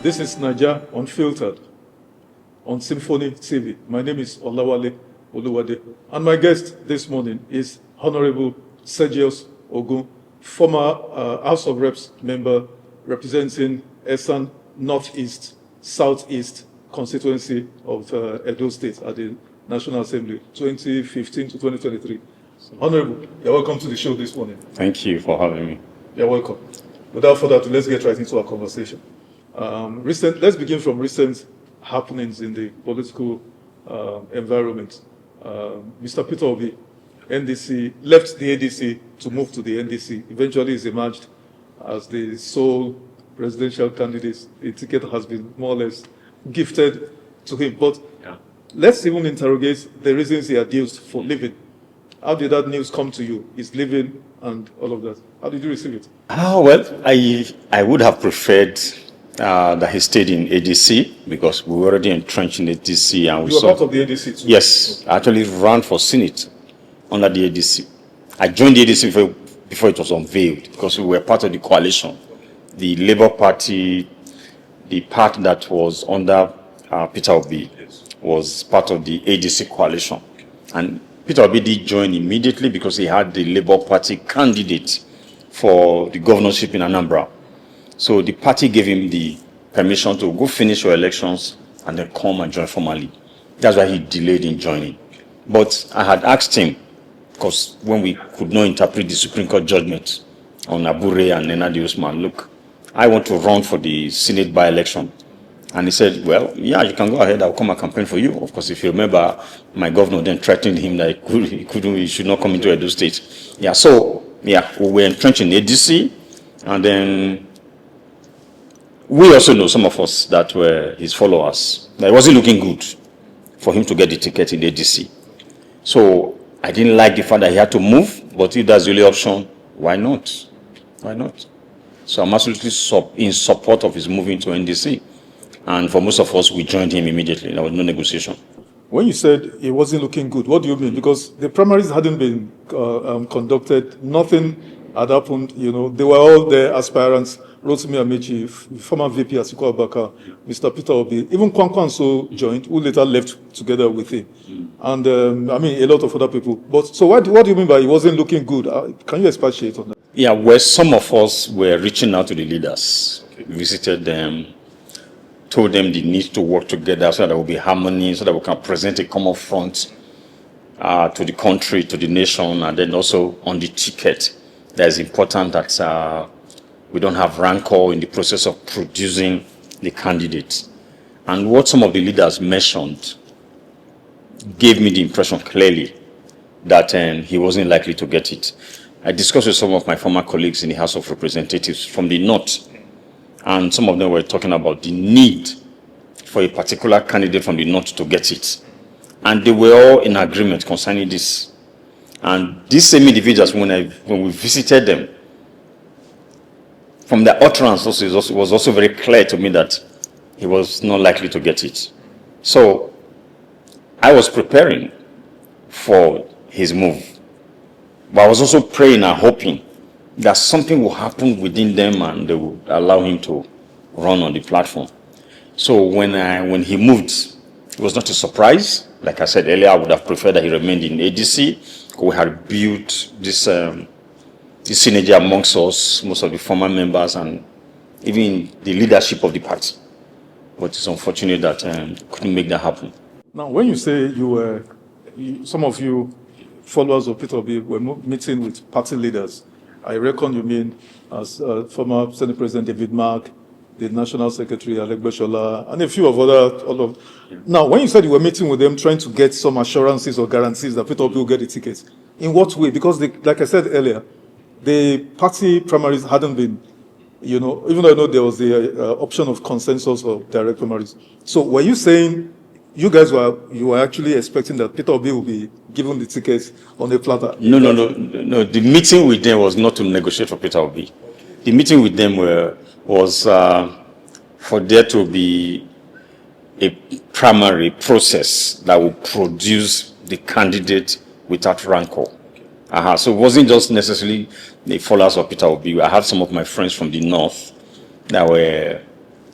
This is Naija Unfiltered on SYMFONI TV. My name is Olawale, and my guest this morning is Honorable Sergius Ogun, former House of Reps member representing Esan Northeast, Southeast constituency of Edo State at the National Assembly, 2015 to 2023. Honorable, you're welcome to the show this morning. Thank you for having me. You're welcome. Without further ado, let's get right into our conversation. Let's begin from recent happenings in the political environment. Mr. Peter Obi, NDC, left the ADC to move to the NDC. Eventually, he's emerged as the sole presidential candidate. The ticket has been more or less gifted to him. But let's even interrogate the reasons he adduced for leaving. How did that news come to you? He's leaving and all of that. How did you receive it? Well, I would have preferred that he stayed in ADC because we were already entrenched in ADC. And you were part of the ADC too? Yes, I actually ran for Senate under the ADC. I joined the ADC before it was unveiled because we were part of the coalition. The Labour Party, the part that was under Peter Obi, was part of the ADC coalition. And Peter Obi did join immediately because he had the Labour Party candidate for the governorship in Anambra. So the party gave him the permission to go finish your elections and then come and join formally. That's why he delayed in joining. But I had asked him, because when we could not interpret the Supreme Court judgment on Abure and Nenadi Usman, look, I want to run for the Senate by-election. And he said, well, yeah, you can go ahead. I'll come and campaign for you. Of course, if you remember, my governor then threatened him that he should not come into Edo State. Yeah, so, yeah, we were entrenched in ADC. And then we also know, some of us that were his followers, that it wasn't looking good for him to get the ticket in ADC. So I didn't like the fact that he had to move, but if that's the only option, why not? Why not? So I'm absolutely in support of his moving to NDC. And for most of us, we joined him immediately. There was no negotiation. When you said it wasn't looking good, what do you mean? Because the primaries hadn't been conducted, nothing had happened. You know, they were all the aspirants. Rotimi Amechi, former VP Atiku Abubakar, Mr. Peter Obi, even Kwankwanso joined, who later left together with him. And I mean, a lot of other people. But so what do you mean by it wasn't looking good? Can you expatiate on that? Yeah, where some of us were reaching out to the leaders, visited them, told them they need to work together so that there will be harmony, so that we can present a common front to the country, to the nation, and then also on the ticket. That is important that we don't have rancor in the process of producing the candidates. And what some of the leaders mentioned gave me the impression clearly that he wasn't likely to get it. I discussed with some of my former colleagues in the House of Representatives from the North, and some of them were talking about the need for a particular candidate from the North to get it. And they were all in agreement concerning this. And these same individuals, when we visited them, from their utterance it was also very clear to me that he was not likely to get it. So I was preparing for his move. But I was also praying and hoping that something will happen within them and they will allow him to run on the platform. So when he moved, it was not a surprise. Like I said earlier, I would have preferred that he remained in ADC. We had built this synergy amongst us, most of the former members, and even the leadership of the party. But it's unfortunate that couldn't make that happen. Now, when you say some of you followers of Peter Obi were meeting with party leaders, I reckon you mean as former Senate President David Mark, the National Secretary Alek Beshola, and a few of other. Now, when you said you were meeting with them, trying to get some assurances or guarantees that Peter Obi will get the tickets, in what way? Because, like I said earlier, the party primaries hadn't been, even though I know there was the option of consensus or direct primaries. So were you saying you were actually expecting that Peter Obi will be given the tickets on a platter? No. The meeting with them was not to negotiate for Peter Obi. The meeting with them was for there to be a primary process that will produce the candidate without rancor. So it wasn't just necessarily the followers of Peter Obi. I had some of my friends from the North that were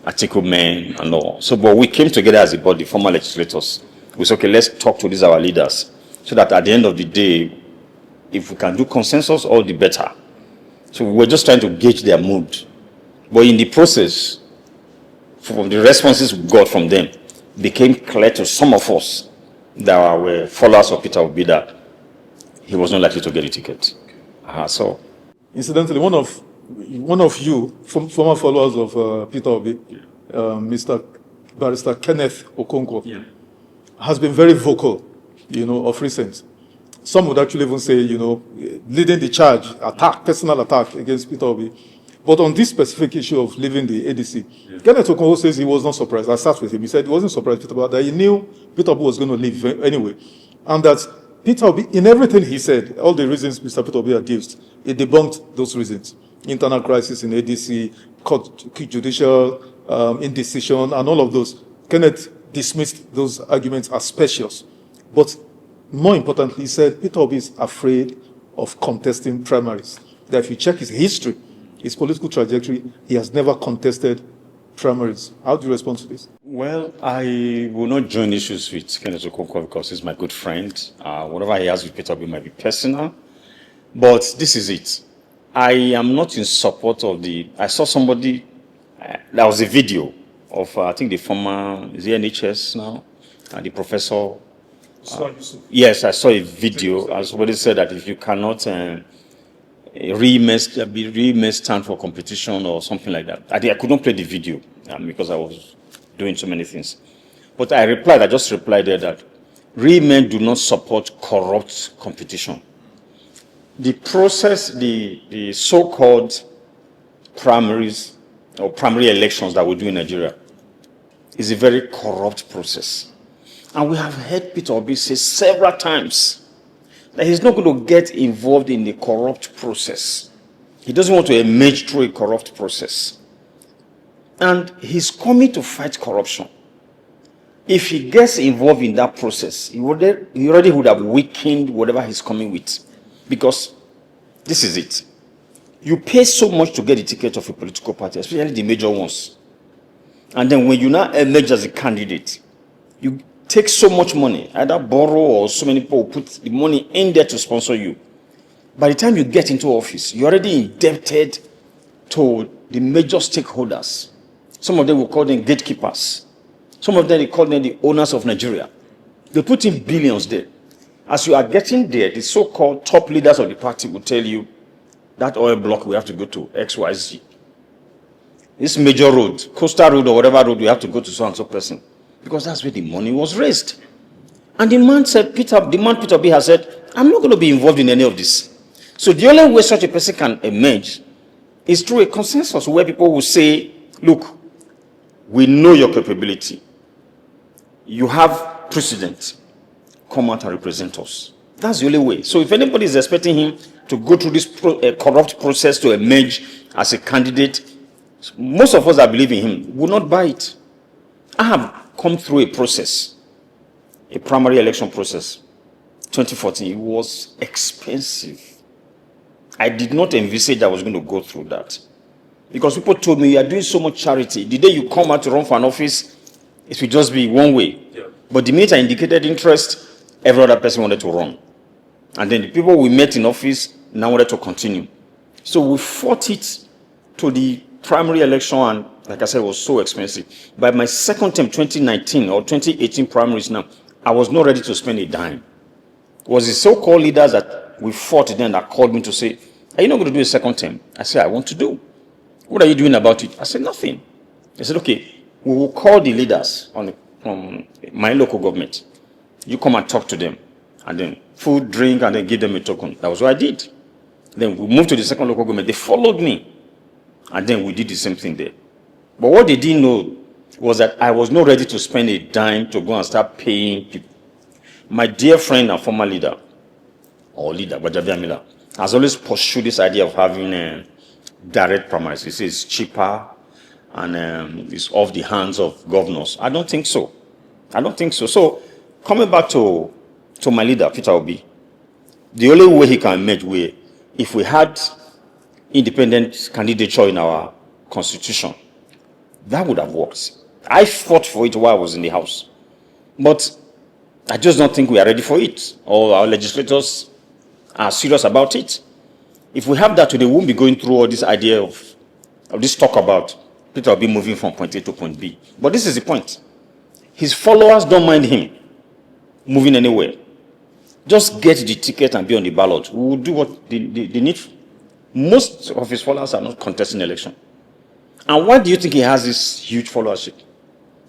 Atiku men and all. So, but we came together as a body, former legislators. We said, okay, let's talk to these our leaders, so that at the end of the day, if we can do consensus, all the better. So we were just trying to gauge their mood. But in the process, from the responses we got from them, it became clear to some of us that were followers of Peter Obi that he was not likely to get a ticket. So, incidentally, one of you, former followers of Peter Obi, Mr. Barrister Kenneth Okonkwo, has been very vocal, of recent. Some would actually even say, leading the charge, personal attack against Peter Obi. But on this specific issue of leaving the ADC, Kenneth Okonkwo says he was not surprised. I sat with him. He said he wasn't surprised that he knew Peter Obi was going to leave anyway. And that Peter Obi, in everything he said, all the reasons Mr. Peter Obi had given, he debunked those reasons. Internal crisis in ADC, judicial indecision, and all of those. Kenneth dismissed those arguments as specious. But more importantly, he said Peter Obi is afraid of contesting primaries. That if you check his history, his political trajectory, he has never contested primaries. How do you respond to this? Well, I will not join issues with Kenneth Okonkwo because he's my good friend. Whatever he has with Peter Obi might be personal. But this is it. I am not in support of I saw somebody, there was a video of, I think the former, is he NHS now? The professor. Yes, I saw a video, and somebody said that if you cannot re-men stand for competition or something like that. I couldn't play the video because I was doing so many things. But I just replied there that re-men do not support corrupt competition. The process, the so-called primaries or primary elections that we do in Nigeria is a very corrupt process. And we have heard Peter Obi say several times that he's not going to get involved in the corrupt process. He doesn't want to emerge through a corrupt process. And he's coming to fight corruption. If he gets involved in that process, he already would have weakened whatever he's coming with. Because this is it. You pay so much to get the ticket of a political party, especially the major ones. And then when you now emerge as a candidate, you take so much money, either borrow or so many people put the money in there to sponsor you. By the time you get into office, you're already indebted to the major stakeholders. Some of them will call them gatekeepers. Some of them, they call them the owners of Nigeria. They put in billions there. As you are getting there, the so-called top leaders of the party will tell you that oil block we have to go to XYZ. This major road, coastal road or whatever road, we have to go to so and so person. Because that's where the money was raised. And the man Peter Obi has said, I'm not going to be involved in any of this. So the only way such a person can emerge is through a consensus where people will say, look, we know your capability. You have precedent. Come out and represent us. That's the only way. So if anybody is expecting him to go through this corrupt process to emerge as a candidate, most of us that believe in him will not buy it. I have come through a process, a primary election process. 2014, it was expensive. I did not envisage I was going to go through that. Because people told me, you are doing so much charity. The day you come out to run for an office, it will just be one way. Yeah. But the minute I indicated interest, every other person wanted to run. And then the people we met in office now wanted to continue. So we fought it to the primary election, and like I said, it was so expensive. By my second term, 2019 or 2018 primaries now, I was not ready to spend a dime. It was the so-called leaders that we fought then that called me to say, are you not going to do a second term? I said, I want to do. What are you doing about it? I said, nothing. They said, okay, we will call the leaders from my local government. You come and talk to them. And then food, drink, and then give them a token. That was what I did. Then we moved to the second local government. They followed me. And then we did the same thing there. But what they didn't know was that I was not ready to spend a dime to go and start paying people. My dear friend and former leader, Gbajabiamila Miller, has always pursued this idea of having direct primaries. He says it's cheaper and it's off the hands of governors. I don't think so. So coming back to my leader, Peter Obi, the only way he can emerge if we had independent candidature in our constitution, That would have worked. I fought for it while I was in the House. But I just don't think we are ready for it, or our legislators are serious about it. If we have that today, we won't be going through all this idea of this talk about Peter Obi moving from point A to point B. But this is the point. His followers don't mind him moving anywhere. Just get the ticket and be on the ballot. We will do what they need. Most of his followers are not contesting election. And why do you think he has this huge followership?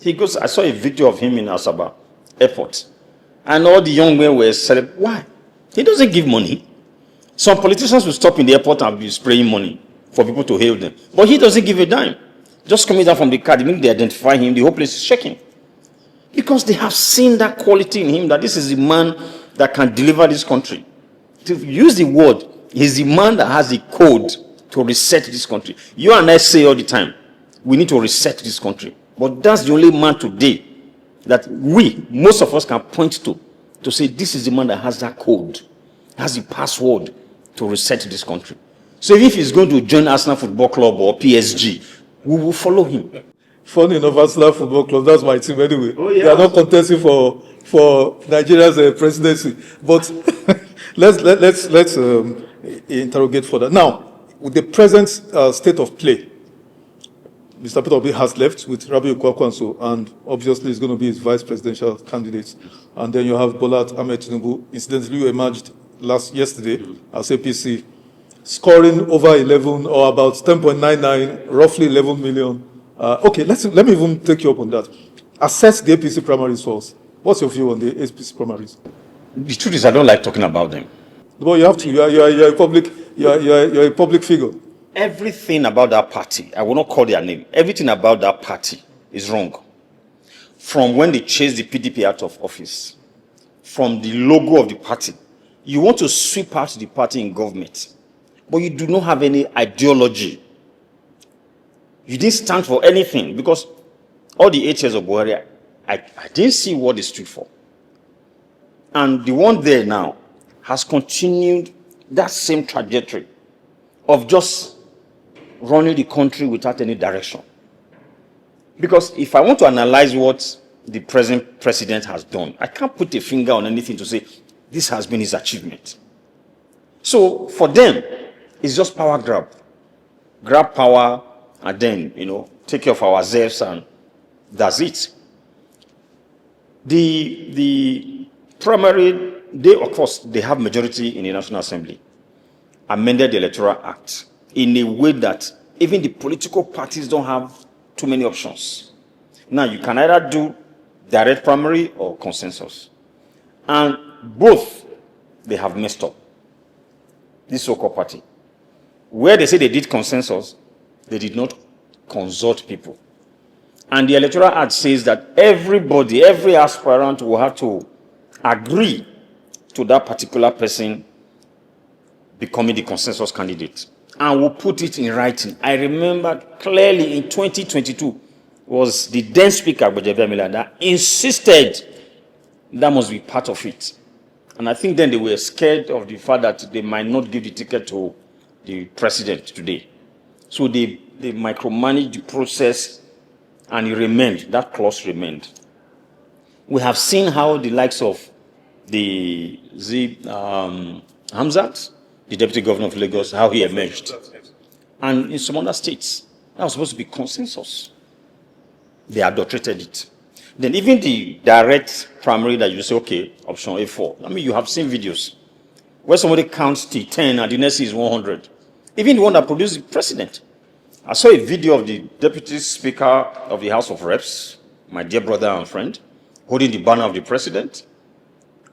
He goes, I saw a video of him in Asaba airport. And all the young men were saying, why? He doesn't give money. Some politicians will stop in the airport and be spraying money for people to hail them. But he doesn't give a dime. Just coming down from the car, the minute they identify him, the whole place is shaking. Because they have seen that quality in him, that this is the man that can deliver this country. To use the word, he's the man that has the code to reset this country. You and I say all the time, we need to reset this country. But that's the only man today that most of us can point to say this is the man that has that code, has the password to reset this country. So if he's going to join Arsenal Football Club or PSG, we will follow him. Funny enough, Arsenal Football Club, that's my team anyway. Oh, yeah. They are not contesting for Nigeria's presidency. But let's interrogate further. Now, with the present state of play, Mr. Peter Obi has left with Obi HAD, and obviously he's going to be his vice presidential candidate. And then you have Bola Ahmed Tinubu, incidentally who emerged yesterday as APC, scoring over 11 or about 10.99, roughly 11 million. Okay, let me even take you up on that. Assess the APC primaries first. What's your view on the APC primaries? The truth is, I don't like talking about them. Well, you have to. You're a public figure. Everything about that party, I will not call their name, everything about that party is wrong. From when they chased the PDP out of office, from the logo of the party, you want to sweep out the party in government, but you do not have any ideology. You didn't stand for anything, because all the 8 years of Buhari, I didn't see what they stood for. And the one there now has continued that same trajectory of just running the country without any direction. Because if I want to analyze what the present president has done, I can't put a finger on anything to say this has been his achievement. So for them, it's just power grab. Grab power and then, take care of ourselves, and that's it. The primary, of course, they have majority in the National Assembly, amended the Electoral Act in a way that even the political parties don't have too many options. Now, you can either do direct primary or consensus. And both, they have messed up. This so-called party. Where they say they did consensus, they did not consult people. And the Electoral Act says that everybody, every aspirant will have to agree to that particular person becoming the consensus candidate. And we'll put it in writing. I remember clearly in 2022 was the then Speaker, Bajabia that insisted that must be part of it. And I think then they were scared of the fact that they might not give the ticket to the president today. So they micromanaged the process, and it remained, that clause remained. We have seen how the likes of Hamzat, the deputy governor of Lagos, how he emerged. And in some other states, that was supposed to be consensus. They adulterated it. Then even the direct primary that you say, okay, option A4. I mean, you have seen videos where somebody counts to 10 and the next is 100. Even the one that produced the president. I saw a video of the deputy speaker of the House of Reps, my dear brother and friend, holding the banner of the president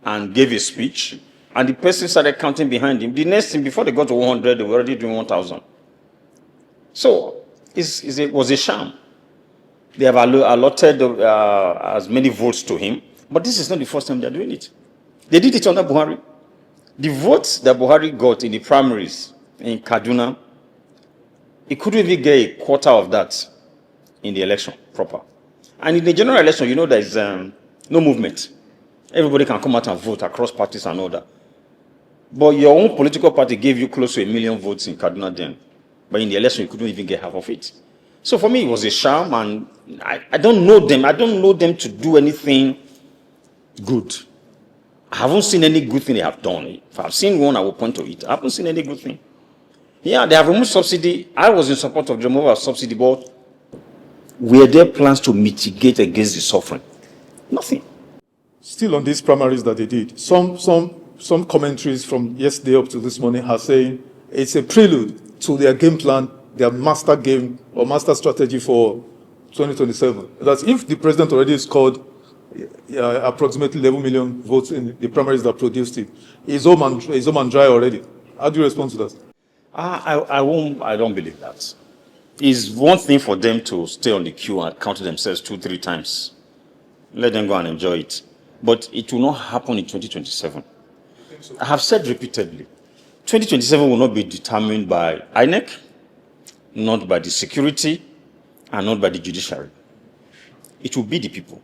and gave a speech. And the person started counting behind him. The next thing, before they got to 100, they were already doing 1,000. So it was a sham. They have allotted as many votes to him. But this is not the first time they're doing it. They did it under Buhari. The votes that Buhari got in the primaries in Kaduna, he couldn't even get a quarter of that in the election proper. And in the general election, there is no movement. Everybody can come out and vote across parties and all that. But your own political party gave you close to 1 million votes in Kaduna then. But in the election, you couldn't even get half of it. So for me, it was a sham, and I don't know them. I don't know them to do anything good. I haven't seen any good thing they have done. If I've seen one, I will point to it. I haven't seen any good thing. Yeah, they have removed subsidy. I was in support of the removal of subsidy, but were there plans to mitigate against the suffering? Nothing. Still on these primaries that they did, some commentaries from yesterday up to this morning are saying it's a prelude to their game plan, their master game or master strategy for 2027. That if the president already scored approximately 11 million votes in the primaries that produced it, he's home and dry already. How do you respond to that? I don't believe that. It's one thing for them to stay on the queue and count themselves 2-3 times. Let them go and enjoy it. But it will not happen in 2027. So. I have said repeatedly, 2027 will not be determined by INEC, not by the security, and not by the judiciary. It will be the people.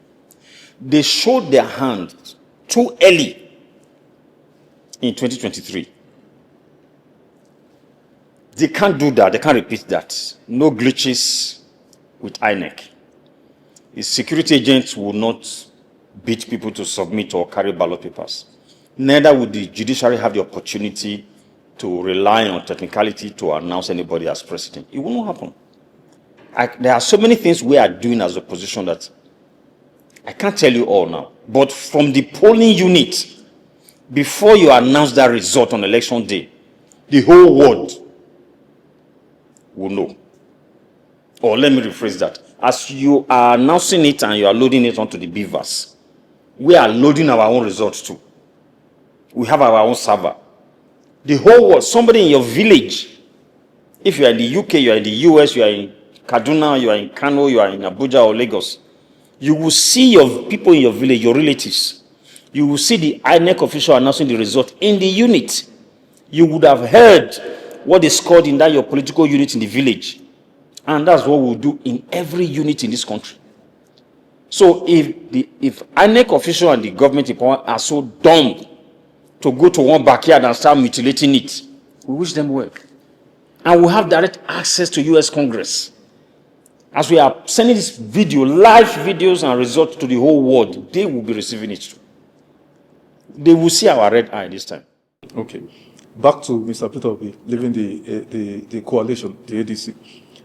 They showed their hand too early in 2023. They can't do that. They can't repeat that. No glitches with INEC. The security agents will not beat people to submit or carry ballot papers. Neither would the judiciary have the opportunity to rely on technicality to announce anybody as president. It will not happen. There are so many things we are doing as opposition that I can't tell you all now. But from the polling unit, before you announce that result on election day, the whole world will know. Or let me rephrase that. As you are announcing it and you are loading it onto the beavers, we are loading our own results too. We have our own server. The whole world, somebody in your village, if you are in the UK, you are in the US, you are in Kaduna, you are in Kano, you are in Abuja or Lagos, you will see your people in your village, your relatives. You will see the INEC official announcing the result in the unit. You would have heard what they scored in that your political unit in the village. And that's what we'll do in every unit in this country. So if INEC official and the government in power are so dumb to go to one backyard and start mutilating it, we wish them well. And we have direct access to US Congress. As we are sending this video, live videos and results to the whole world, they will be receiving it too. They will see our red eye this time. Okay. Back to Mr. Peter Obi, leaving the coalition, the ADC.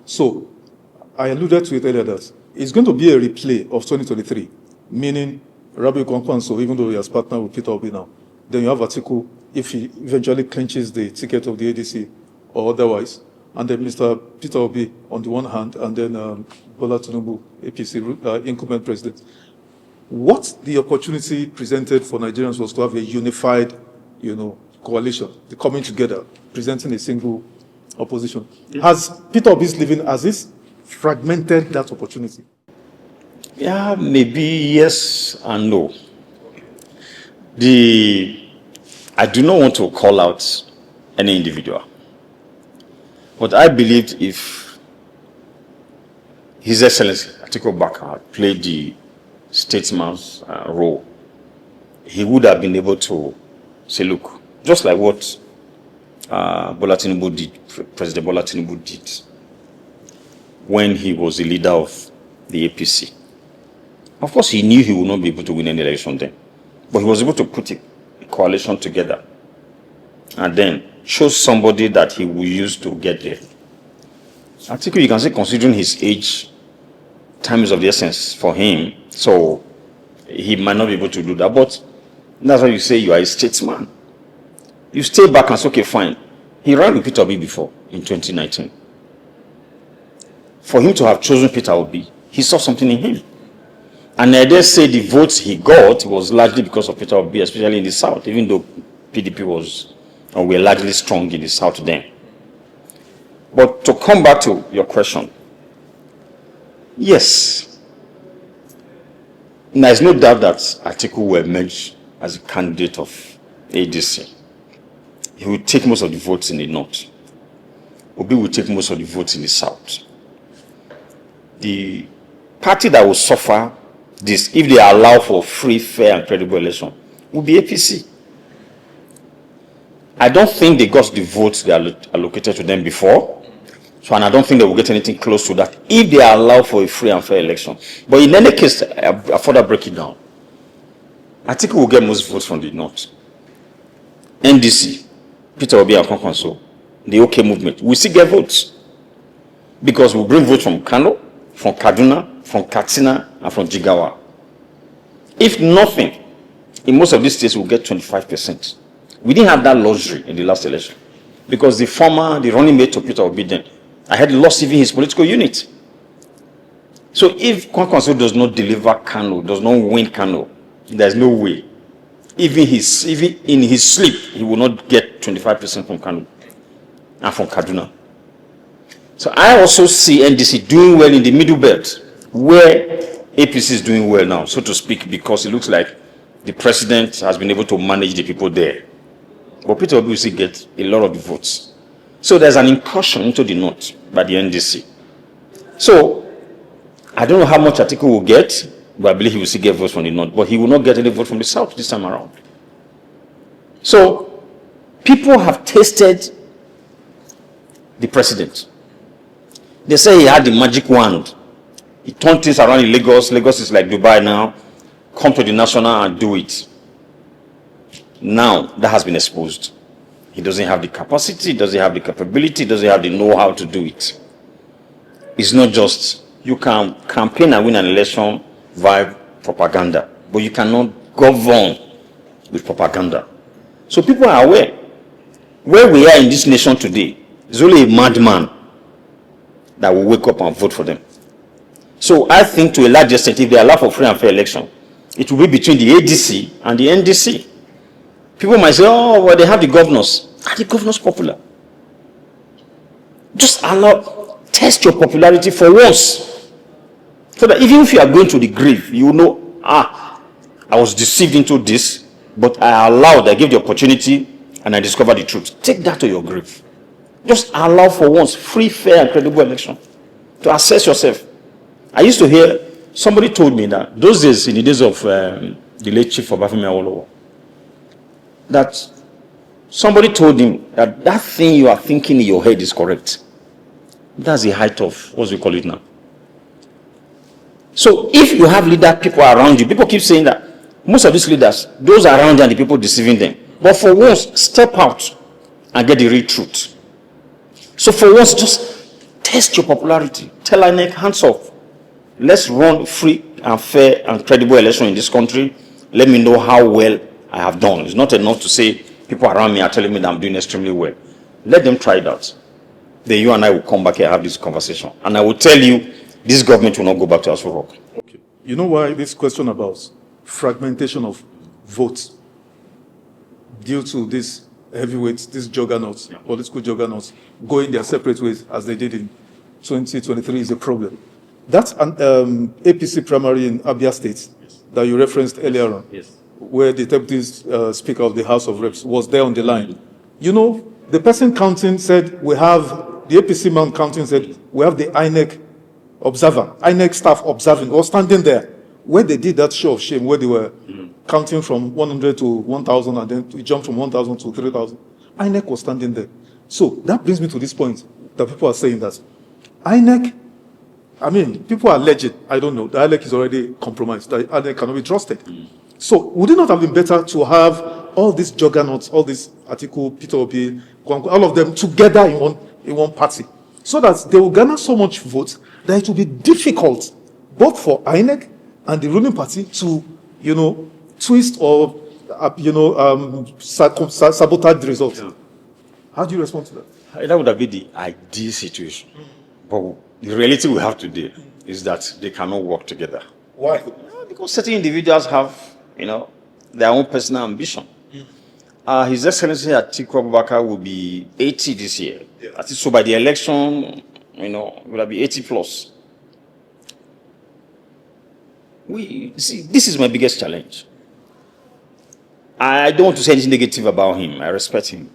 So, I alluded to it earlier that it's going to be a replay of 2023, meaning Obi Okonkwo, so even though he has partnered with Peter Obi now, then you have Atiku, if he eventually clinches the ticket of the ADC or otherwise, and then Mr. Peter Obi on the one hand, and then Bola Tinubu, APC incumbent president. What the opportunity presented for Nigerians was to have a unified, coalition, the coming together, presenting a single opposition. Yes. Has Peter Obi's leaving, has this fragmented that opportunity? Yeah, maybe yes and no. I do not want to call out any individual. But I believed if His Excellency Atiku Abubakar had played the statesman's role, he would have been able to say, look, just like what Bola Tinubu did, President Bola Tinubu did when he was the leader of the APC. Of course, he knew he would not be able to win any election then. But he was able to put a coalition together and then chose somebody that he will use to get there. Atiku, you can say, considering his age, time is of the essence for him, so he might not be able to do that. But that's why you say you are a statesman. You stay back and say, okay, fine. He ran with Peter Obi before in 2019. For him to have chosen Peter Obi, he saw something in him. And I dare say the votes he got was largely because of Peter Obi, especially in the South, even though PDP were largely strong in the South then. But to come back to your question, yes, there is no doubt that Atiku will emerge as a candidate of ADC. He will take most of the votes in the North. Obi will take most of the votes in the South. The party that will suffer this, if they allow for free, fair, and credible election, will be APC. I don't think they got the votes they allocated to them before. So, and I don't think they will get anything close to that if they allow for a free and fair election. But in any case, I further break it down. Atiku will get most votes from the north. NDC, Peter Obi and Okonkwo, the OK movement, we still get votes. Because we bring votes from Kano, from Kaduna, from Katsina, and from Jigawa. If nothing, in most of these states, we'll get 25%. We didn't have that luxury in the last election. Because the running mate to Peter Obi then, I had lost even his political unit. So if Okonkwo does not deliver Kano, does not win Kano, there's no way. Even in his sleep, he will not get 25% from Kano and from Kaduna. So I also see NDC doing well in the middle belt, where APC is doing well now, so to speak, because it looks like the president has been able to manage the people there. But Peter Obi will still get a lot of the votes. So there's an incursion into the north by the NDC. So I don't know how much Atiku will get, but I believe he will still get votes from the north. But he will not get any vote from the south this time around. So people have tasted the president. They say he had the magic wand. He turned things around in Lagos. Lagos is like Dubai now. Come to the national and do it. Now that has been exposed. He doesn't have the capacity, he doesn't have the capability, he doesn't have the know-how to do it. It's not just you can campaign and win an election via propaganda, but you cannot govern with propaganda. So people are aware. Where we are in this nation today, there's only a madman that will wake up and vote for them. So I think to a large extent, if they allow for free and fair election, it will be between the ADC and the NDC. People might say, oh, well, they have the governors. Are the governors popular? Just test your popularity for once. So that even if you are going to the grave, you know, I was deceived into this, but I gave the opportunity, and I discovered the truth. Take that to your grave. Just allow for once free, fair, and credible election to assess yourself. I used to hear, somebody told me that those days, in the days of the late Chief Obafemi Awolowo, that somebody told him that thing you are thinking in your head is correct. That's the height of, what do we call it now? So if you have leader people around you, people keep saying that most of these leaders, those around them, the people deceiving them. But for once, step out and get the real truth. So for once, just test your popularity. Tell INEC, hands off. Let's run free and fair and credible election in this country. Let me know how well I have done. It's not enough to say people around me are telling me that I'm doing extremely well. Let them try it out. Then you and I will come back here and have this conversation. And I will tell you, this government will not go back to Aso Rock. Okay. You know why this question about fragmentation of votes due to this heavyweights, these juggernauts, political juggernauts, going their separate ways as they did in 2023 is a problem. That's an APC primary in Abia State that you referenced earlier on, where the deputy speaker of the House of Reps was there on the line. You know, the person counting said the APC man counting said, we have the INEC observer, INEC staff observing, or standing there, where they did that show of shame, where they were counting from 100 to 1,000, and then it jumped from 1,000 to 3,000. INEC was standing there. So that brings me to this point that people are saying that INEC, I mean, people are alleged, I don't know, the INEC is already compromised, the INEC cannot be trusted. So would it not have been better to have all these juggernauts, all these Atiku, Peter Obi, all of them together in one party, so that they will garner so much votes that it will be difficult both for INEC and the ruling party to, twist or, sabotage the results? Yeah. How do you respond to that? That would have been the ideal situation. But the reality we have today is that they cannot work together. Why? Because certain individuals have, their own personal ambition. His Excellency Atiku Abubakar will be 80 this year. Yeah. So by the election, will be 80 plus. This is my biggest challenge. I don't want to say anything negative about him. I respect him.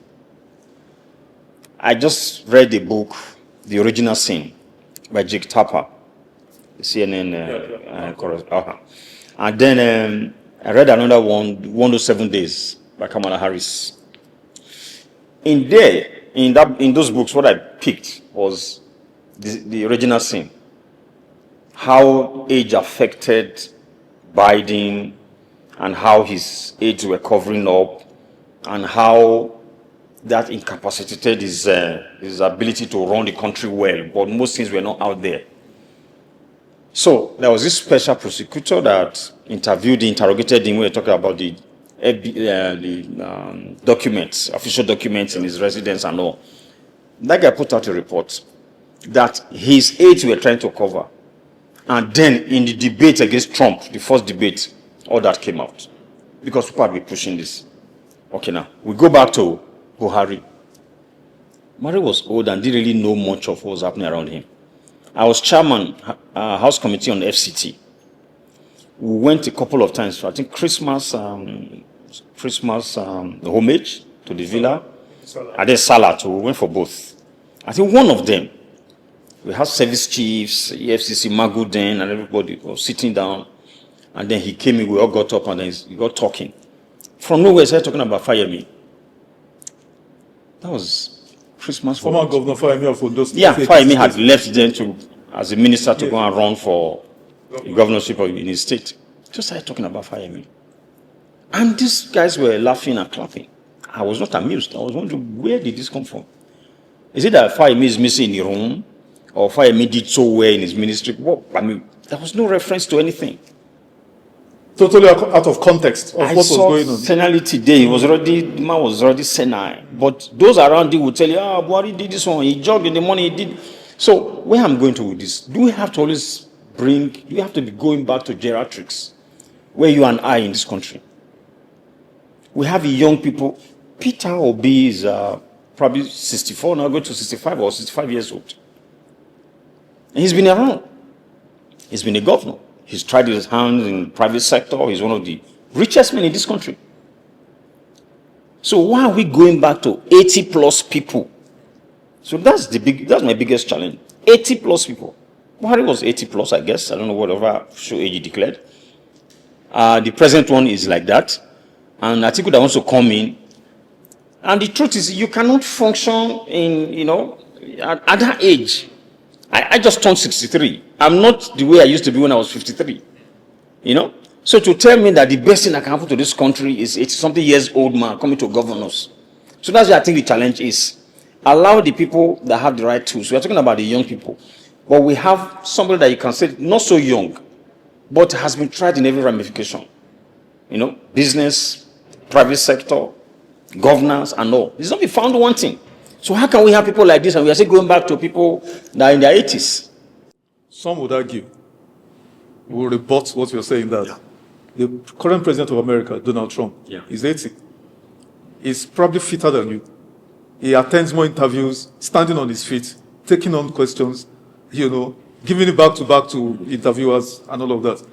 I just read the book, The Original Sin, by Jake Tapper, the CNN correspondent. And then I read another one, 107 Days, by Kamala Harris. In those books, what I picked was the original sin, how age affected Biden and how his aides were covering up and how that incapacitated his ability to run the country well, but most things were not out there. So there was this special prosecutor that interrogated him. We were talking about the documents, official documents in his residence and all. That guy put out a report that his aides were trying to cover. And then in the debate against Trump, the first debate, all that came out. Because people have been pushing this. Okay, now, we go back to Buhari. Buhari was old and didn't really know much of what was happening around him. I was chairman, House Committee on FCT. We went a couple of times, I think Christmas homage to the villa. And then Salah too. We went for both. I think one of them, we had service chiefs, EFCC, Maguden, and everybody was sitting down. And then he came in, we all got up, and then he got talking. From nowhere, he started talking about Fayemi. That was Christmas. Former Governor Fayemi of Edo State. Yeah, Fayemi had left then as a minister to go and run for the governorship in his state. Just started talking about Fayemi. And these guys were laughing and clapping. I was not amused. I was wondering, where did this come from? Is it that Fayemi is missing in the room? Or Fayemi did so well in his ministry? Well, I mean, there was no reference to anything. Totally out of context of what was going on. Senility there. The man was already senile. But those around him would tell you, Buhari did this one, he jogged in the money, he did. So, where I'm going to with this, do we have to always you have to be going back to geriatrics, where you and I in this country? We have young people. Peter Obi is probably 64, now going to 65 or 65 years old. And he's been around. He's been a governor. He's tried his hands in the private sector. He's one of the richest men in this country. So why are we going back to 80 plus people? So that's my biggest challenge. 80 plus people. Buhari was 80 plus, I guess. I don't know whatever show age he declared. The present one is like that. And Atiku that wants to come in. And the truth is, you cannot function in, at that age. I just turned 63. I'm not the way I used to be when I was 53. So to tell me that the best thing that can happen to this country is 80-something years old man coming to govern us. So that's where I think the challenge is. Allow the people that have the right tools. We're talking about the young people. But we have somebody that you can say not so young, but has been tried in every ramification. Business, private sector, governance, and all. It's not been found wanting. So how can we have people like this and we are still going back to people that are in their 80s? Some would argue, will rebut what you're saying, that the current president of America, Donald Trump, is 80. He's probably fitter than you. He attends more interviews, standing on his feet, taking on questions, giving it back to interviewers and all of that.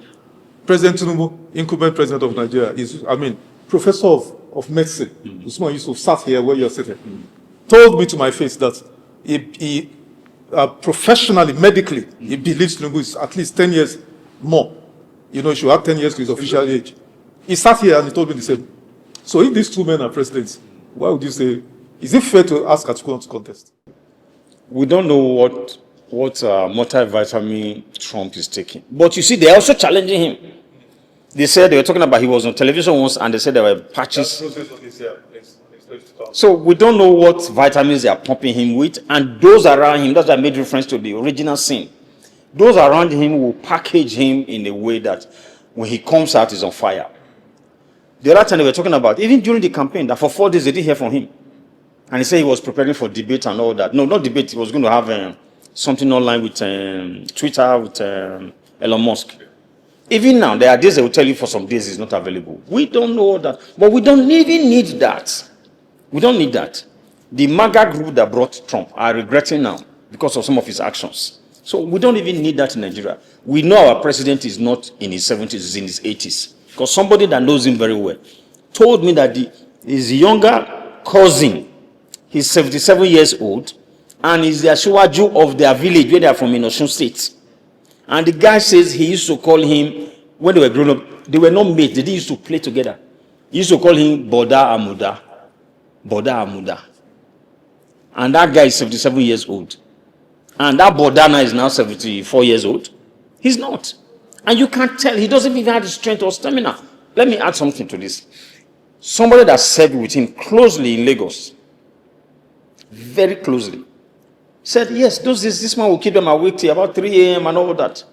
President Tinubu, incumbent president of Nigeria, is, professor of medicine, Usman Yusuf, sat here where you're sitting, told me to my face that he professionally, medically, he believes Tinubu is at least 10 years more. He should have 10 years to his official age. He sat here and he told me the same. So if these two men are presidents, why would you say, is it fair to ask Atiku to contest? We don't know what multivitamin Trump is taking. But you see, they're also challenging him. They said they were talking about he was on television once and they said there were patches. So we don't know what vitamins they are pumping him with, and those around him, that's why I made reference to the original sin. Those around him will package him in a way that when he comes out, he's on fire. The other time they were talking about, even during the campaign, that for 4 days they didn't hear from him. And he said he was preparing for debate and all that. No, not debate, he was going to have something online with Twitter, with Elon Musk. Even now, there are days they will tell you for some days it's not available. We don't know that. But we don't even need that. We don't need that. The MAGA group that brought Trump are regretting now because of some of his actions. So we don't even need that in Nigeria. We know our president is not in his 70s, he's in his 80s. Because somebody that knows him very well told me that his younger cousin, he's 77 years old, and he's the Asiwaju of their village where they are from in Osun State. And the guy says he used to call him, when they were growing up, they were not mates, they didn't used to play together. He used to call him Boda Amuda. Boda Amuda. And that guy is 77 years old. And that Bodana is now 74 years old. He's not. And you can't tell. He doesn't even have the strength or stamina. Let me add something to this. Somebody that served with him closely in Lagos, very closely, said, yes, this man will keep them awake till about 3 a.m. and all that.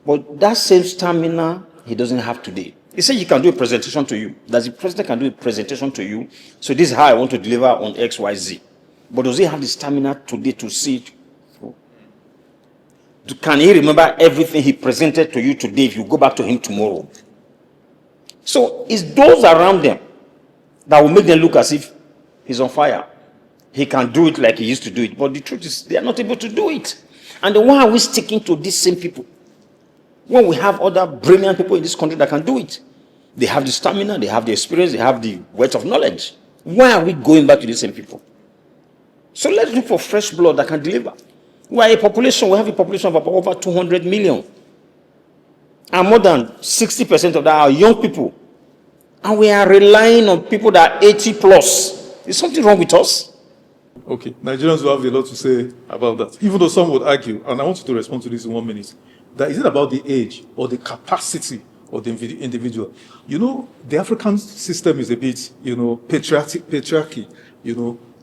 But that same stamina, he doesn't have today. He said, you can do a presentation to you. That the president can do a presentation to you. So this is how I want to deliver on X, Y, Z. But does he have the stamina today to see it? Can he remember everything he presented to you today if you go back to him tomorrow? So it's those around them that will make them look as if he's on fire. He can do it like he used to do it. But the truth is, they are not able to do it. And then why are we sticking to these same people? When we have other brilliant people in this country that can do it. They have the stamina, they have the experience, they have the wealth of knowledge. Why are we going back to the same people? So let's look for fresh blood that can deliver. We have a population of over 200 million. And more than 60% of that are young people. And we are relying on people that are 80 plus. Is something wrong with us? Okay, Nigerians will have a lot to say about that. Even though some would argue, and I want you to respond to this in 1 minute, that is it about the age or the capacity of the individual? You know, the African system is a bit, patriarchy,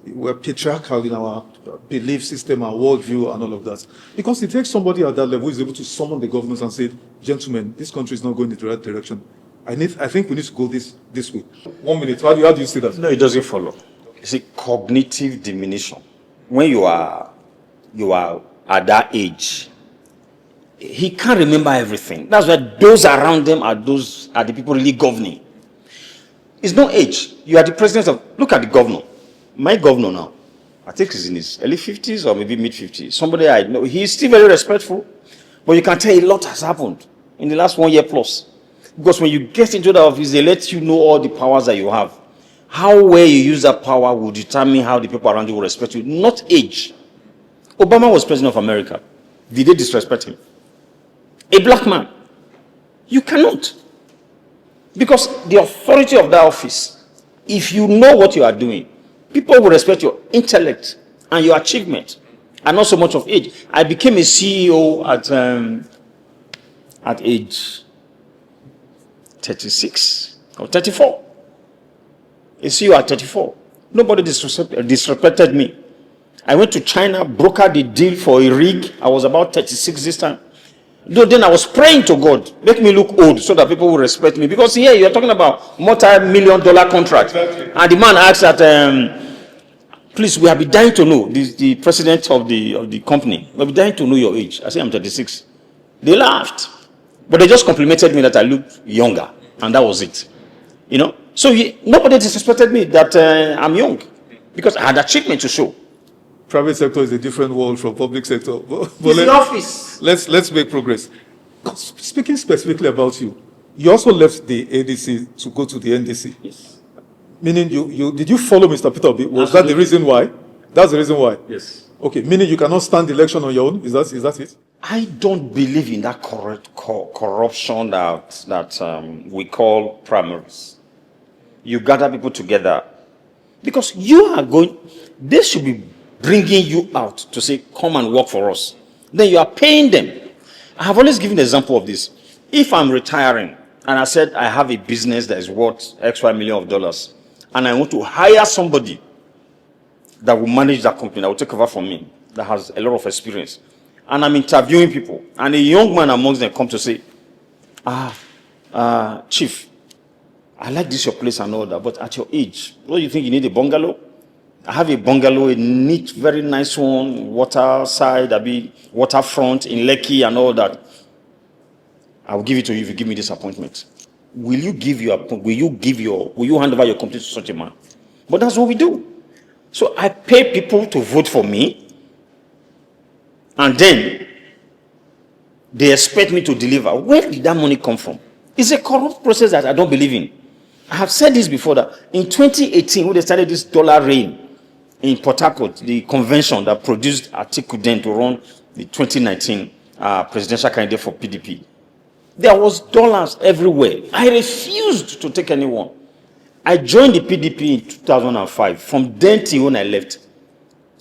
we're patriarchal in our belief system, our worldview, and all of that. Because it takes somebody at that level who is able to summon the governors and say, gentlemen, this country is not going in the right direction. I think we need to go this way. 1 minute, how do you see that? No, it doesn't follow. It's a cognitive diminution. When you are at that age, he can't remember everything. That's why those around them are the people really governing. It's no age. You are the president of, look at the governor. My governor now, I think he's in his early 50s or maybe mid 50s. Somebody I know, he's still very respectful, but you can tell a lot has happened in the last 1 year plus. Because when you get into the office, they let you know all the powers that you have. How well you use that power will determine how the people around you will respect you, not age. Obama was president of America. Did they disrespect him? A black man. You cannot. Because the authority of that office, if you know what you are doing, people will respect your intellect and your achievement, and not so much of age. I became a CEO at age 36 or 34. A CEO at 34. Nobody disrespected me. I went to China, brokered the deal for a rig. I was about 36 this time. Though then I was praying to God, make me look old so that people will respect me. Because here you're talking about multi-million-dollar contract. Exactly. And the man asked that, please, we have been dying to know, the president of the company, we have been dying to know your age. I said, I'm 36. They laughed. But they just complimented me that I looked younger. And that was it. So nobody disrespected me that I'm young. Because I had achievement to show. Private sector is a different world from public sector. But it's the office. Let's make progress. Speaking specifically about you, you also left the ADC to go to the NDC. Yes. Meaning did you follow Mr. Peter Obi? Was Absolutely. That the reason why? That's the reason why? Yes. Okay, meaning you cannot stand the election on your own? Is that it? I don't believe in that corruption that we call primaries. You gather people together. Because they should be bringing you out to say, come and work for us. Then you are paying them. I have always given an example of this. If I'm retiring and I said I have a business that is worth XY million of dollars and I want to hire somebody that will manage that company, that will take over from me, that has a lot of experience, and I'm interviewing people, and a young man amongst them come to say, Chief, I like this your place and all that, but at your age, what do you think, you need a bungalow? I have a bungalow, a neat, very nice one, waterside, waterfront in Lekki and all that. I will give it to you if you give me this appointment. Will you hand over your company to such a man? But that's what we do. So I pay people to vote for me, and then they expect me to deliver. Where did that money come from? It's a corrupt process that I don't believe in. I have said this before, that in 2018, when they started this dollar reign in Port Harcourt, the convention that produced Atiku then to run the 2019 presidential candidate for PDP, there was dollars everywhere. I refused to take anyone. I joined the PDP in 2005. From then till when I left,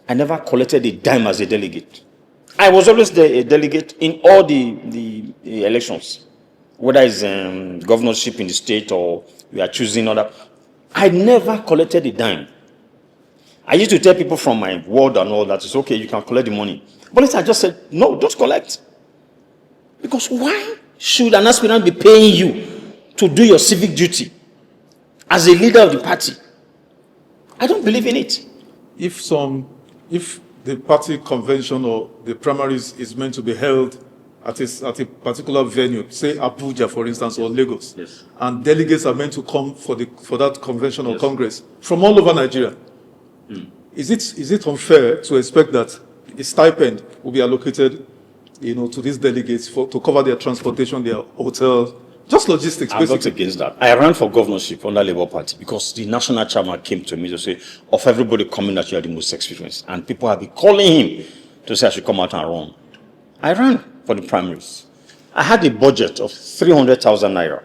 I never collected a dime as a delegate. I was always a delegate in all the elections, whether it's governorship in the state or we are choosing other. I never collected a dime. I used to tell people from my ward and all that, it's okay, you can collect the money. But later I just said, no, don't collect. Because why should an aspirant be paying you to do your civic duty as a leader of the party? I don't believe in it. If the party convention or the primaries is meant to be held at a particular venue, say Abuja, for instance, or Lagos, Yes. and delegates are meant to come for that convention or congress from all over Nigeria, is it unfair to expect that a stipend will be allocated, to these delegates to cover their transportation, their hotel, just logistics, I'm not basically? against that. I ran for governorship under Labour Party because the national chairman came to me to say, of everybody coming that you are the most experienced. And people have been calling him to say I should come out and run. I ran for the primaries. I had a budget of 300,000 naira.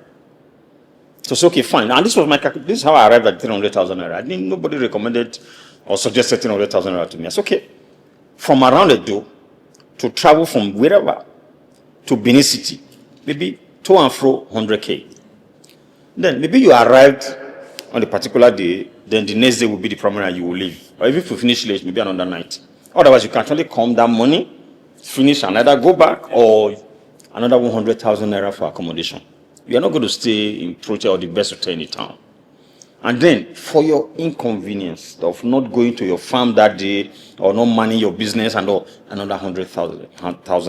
So it's okay, fine. And this is how I arrived at 300,000 naira. Nobody recommended or suggested 300,000 naira to me. I said, okay. From around Edo to travel from wherever to Benin City, maybe to and fro 100K. Then maybe you arrived on a particular day, then the next day will be the primary and you will leave. Or even if you finish late, maybe another night. Otherwise, you can actually come that money, finish and either go back or another 100,000 naira for accommodation. You are not going to stay in Proche or the best hotel in the town. And then, for your inconvenience of not going to your farm that day or not manning your business and all, another 100,000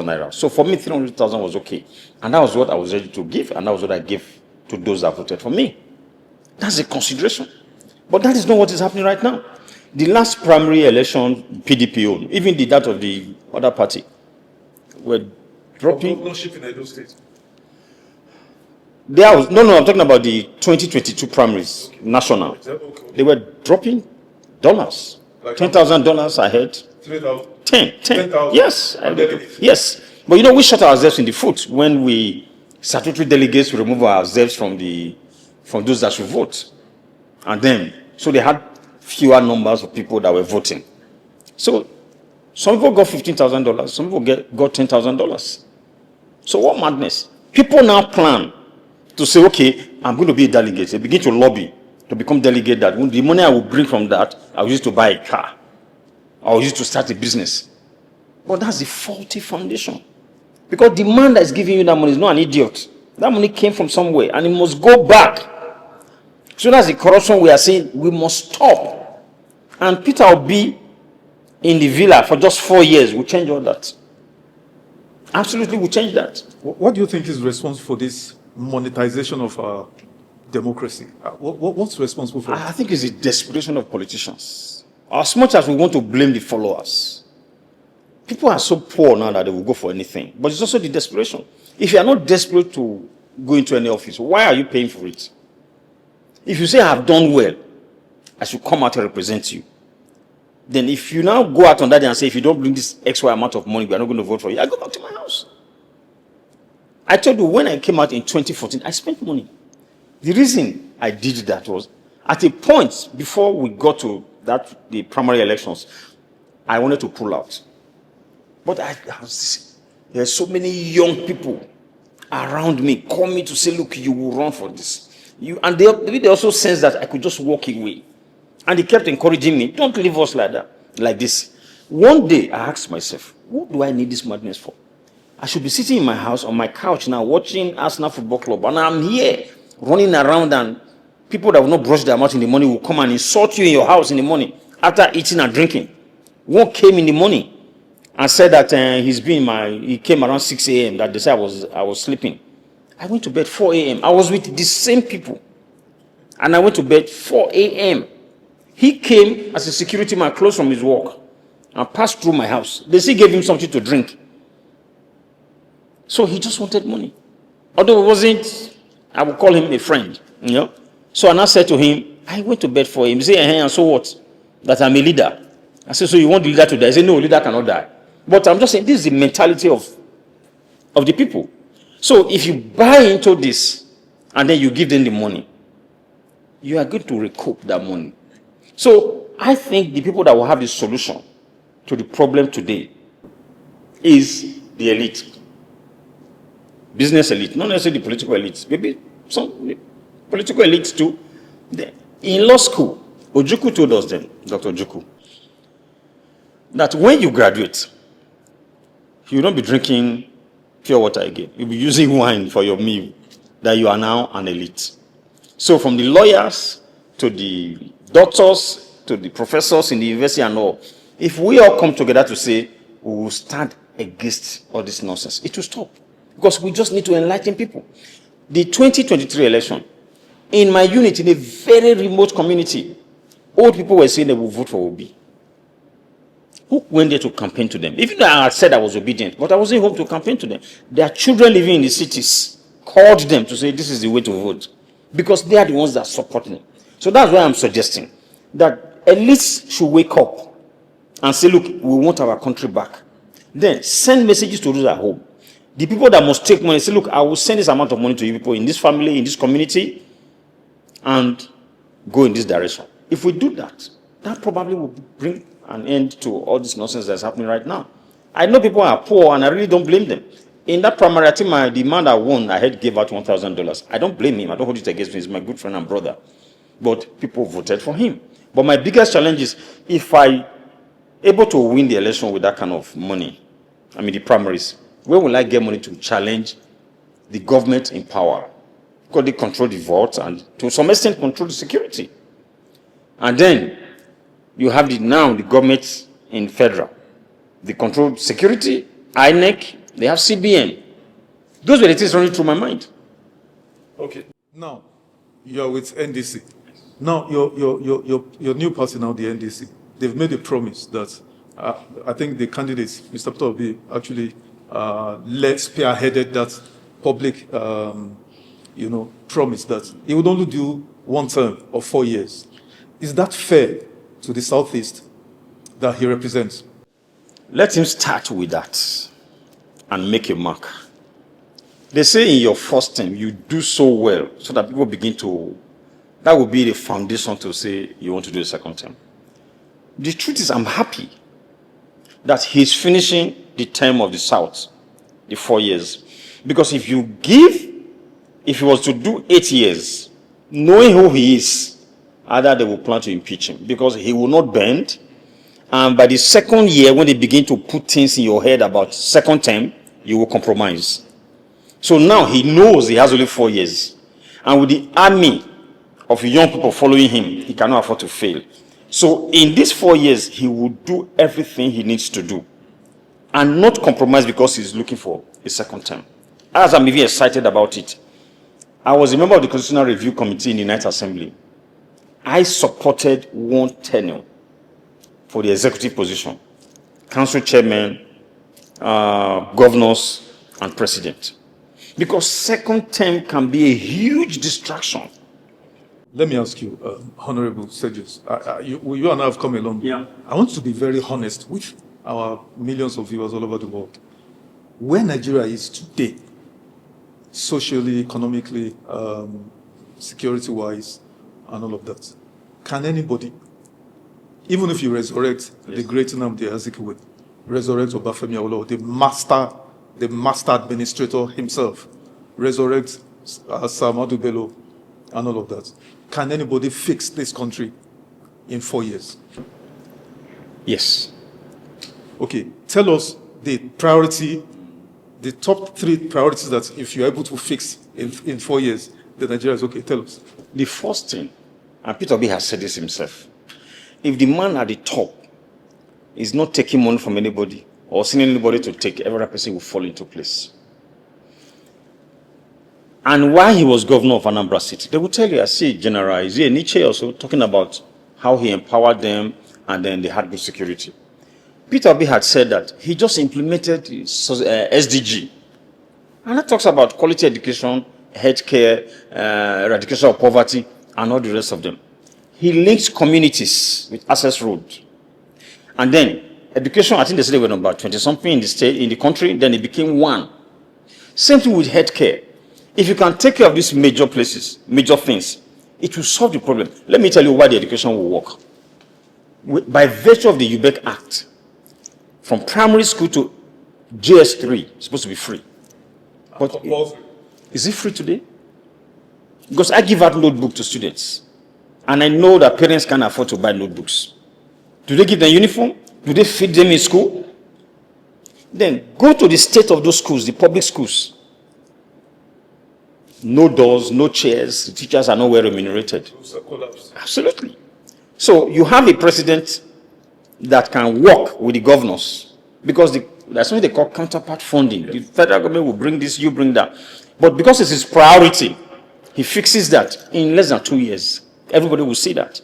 naira. So for me, 300,000 was okay. And that was what I was ready to give, and that was what I gave to those that voted for me. That's a consideration. But that is not what is happening right now. The last primary election, PDP owned, even that of the other party, were dropping. Governorship in Edo State. I'm talking about the 2022 primaries, national. Okay. They were dropping dollars. Like $10,000 ahead. 3,000. 10,000. Yes. Delegates. Yes. But we shot ourselves in the foot when we statutory delegates remove ourselves from those that should vote. And then, so they had fewer numbers of people that were voting. So some people got $15,000, some people got $10,000. So what madness? People now plan to say, okay, I'm going to be a delegate. They begin to lobby to become delegate. That the money I will bring from that, I will use to buy a car. I will use to start a business. But that's the faulty foundation. Because the man that is giving you that money is not an idiot. That money came from somewhere and it must go back. So that's the corruption we are saying we must stop. And Peter Obi in the villa for just 4 years will change all that. Absolutely will change that. What do you think is responsible for this monetization of our democracy? What's responsible for it? I think it's the desperation of politicians. As much as we want to blame the followers, people are so poor now that they will go for anything. But it's also the desperation. If you are not desperate to go into any office, why are you paying for it? If you say, I have done well, I should come out to represent you. Then if you now go out on that day and say, if you don't bring this XY amount of money, we are not going to vote for you, I go back to my house. I told you, when I came out in 2014, I spent money. The reason I did that was, at a point before we got to the primary elections, I wanted to pull out. But there are so many young people around me call me to say, look, you will run for this. And they also sensed that I could just walk away. And they kept encouraging me, don't leave us like that, like this. One day, I asked myself, what do I need this madness for? I should be sitting in my house on my couch now watching Arsenal Football Club. And I'm here running around, and people that will not brush their mouth in the morning will come and insult you in your house in the morning after eating and drinking. One came in the morning and said that he came around 6 a.m. that they said I was sleeping. I went to bed 4 a.m. I was with the same people. And I went to bed 4 a.m. He came as a security man close from his work and passed through my house. They still gave him something to drink. So he just wanted money. Although it wasn't, I would call him a friend, So I now said to him, I went to bed for him. He said, and so what? That I'm a leader. I said, so you want the leader to die? He said, no, leader cannot die. But I'm just saying, this is the mentality of the people. So if you buy into this and then you give them the money, you are going to recoup that money. So I think the people that will have the solution to the problem today is the elite. Business elite, not necessarily the political elite. Maybe some political elites too. In law school, Ojukwu told us then, Dr. Ojukwu, that when you graduate, you will not be drinking pure water again. You'll be using wine for your meal, that you are now an elite. So from the lawyers to the doctors to the professors in the university and all, if we all come together to say we will stand against all this nonsense, it will stop. Because we just need to enlighten people. The 2023 election, in my unit, in a very remote community, old people were saying they will vote for Obi. Who went there to campaign to them? Even though I said I was obedient, but I wasn't home to campaign to them. Their children living in the cities called them to say this is the way to vote. Because they are the ones that support them. So that's why I'm suggesting that elites should wake up and say, look, we want our country back. Then send messages to those at home. The people that must take money, say, look, I will send this amount of money to you people in this family, in this community, and go in this direction. If we do that, that probably will bring an end to all this nonsense that's happening right now. I know people are poor, and I really don't blame them. In that primary, I think the man that won, I had gave out $1,000. I don't blame him. I don't hold it against him. He's my good friend and brother. But people voted for him. But my biggest challenge is, if I able to win the election with that kind of money, I mean the primaries, where will I get money to challenge the government in power? Because they control the vote and to some extent control the security. And then you have the government in federal. They control security, INEC, they have CBN. Those were the things running through my mind. Okay. Now, you're with NDC. Now, your new party now, the NDC, they've made a promise that I think the candidates, Mr. Peter Obi, actually spearheaded that public, promise that he would only do one term of 4 years. Is that fair to the Southeast that he represents? Let him start with that and make a mark. They say in your first term, you do so well so that people begin to, that will be the foundation to say you want to do a second term. The truth is, I'm happy that he's finishing the term of the South, the 4 years. Because if he was to do 8 years, knowing who he is, either they will plan to impeach him because he will not bend. And by the second year, when they begin to put things in your head about second term, you will compromise. So now he knows he has only 4 years. And with the army of young people following him, he cannot afford to fail. So in these 4 years, he will do everything he needs to do and not compromise because he's looking for a second term. As I'm even excited about it, I was a member of the Constitutional Review Committee in the Ninth Assembly. I supported one tenure for the executive position, council chairman, governors, and president. Because second term can be a huge distraction. Let me ask you, Honorable Sergius, you and I have come along. Yeah. I want to be very honest with our millions of viewers all over the world. Where Nigeria is today, socially, economically, security-wise, and all of that, can anybody, even if you resurrect the great Nnamdi Azikiwe, resurrect Obafemi Awolowo, the master administrator himself, resurrect Samadu Bello, and all of that, can anybody fix this country in 4 years? Yes. Okay, tell us the top 3 priorities that if you're able to fix in 4 years, then Nigeria is okay. Tell us. The first thing, and Peter Obi has said this himself, if the man at the top is not taking money from anybody or sending anybody to take, every person will fall into place. And while he was governor of Anambra City, they will tell you, I see General, is he a Nietzsche also talking about how he empowered them and then they had good security. Peter Obi had said that he just implemented SDG. And that talks about quality education, healthcare, eradication of poverty, and all the rest of them. He links communities with access roads. And then education, I think they said they were about 20-something in the state, in the country, then it became 1. Same thing with healthcare. If you can take care of these major places, major things, it will solve the problem. Let me tell you why the education will work. By virtue of the UBEC Act, from primary school to JS3, it's supposed to be free. But is it free today? Because I give out notebook to students, and I know that parents can't afford to buy notebooks. Do they give them uniform? Do they feed them in school? Then go to the state of those schools, the public schools. No doors, no chairs. The teachers are not well remunerated. Absolutely. So you have a president that can work with the governors, because that's what they call counterpart funding. The federal government will bring this, you bring that. But because it's his priority, he fixes that in less than 2 years. Everybody will see that.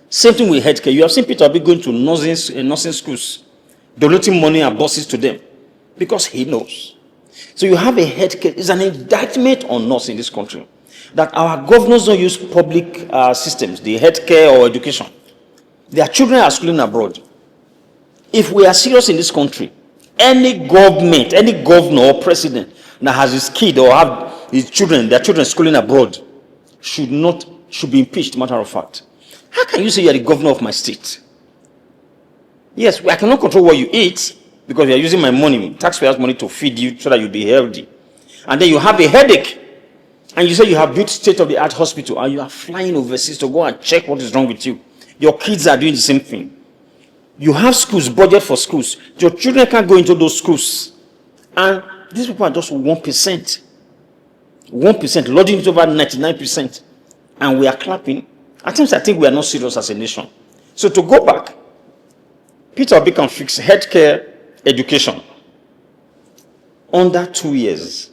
Same thing with healthcare. You have seen Peter Obi going to nursing schools, donating money and buses to them, because he knows. So you have a healthcare. It's an indictment on us in this country that our governors don't use public systems, the healthcare or education. Their children are schooling abroad. If we are serious in this country, any government, any governor or president that has his kid or have his children, their children schooling abroad, should be impeached, matter of fact. How can you say you are the governor of my state? Yes, I cannot control what you eat because you are using my money, taxpayers' money, to feed you so that you'll be healthy. And then you have a headache, and you say you have built state-of-the-art hospital, and you are flying overseas to go and check what is wrong with you. Your kids are doing the same thing. You have schools, budget for schools. Your children can't go into those schools. And these people are just 1%. 1%, loading it over 99%. And we are clapping. At times I think we are not serious as a nation. So to go back, Peter Obi can fix healthcare, education under 2 years.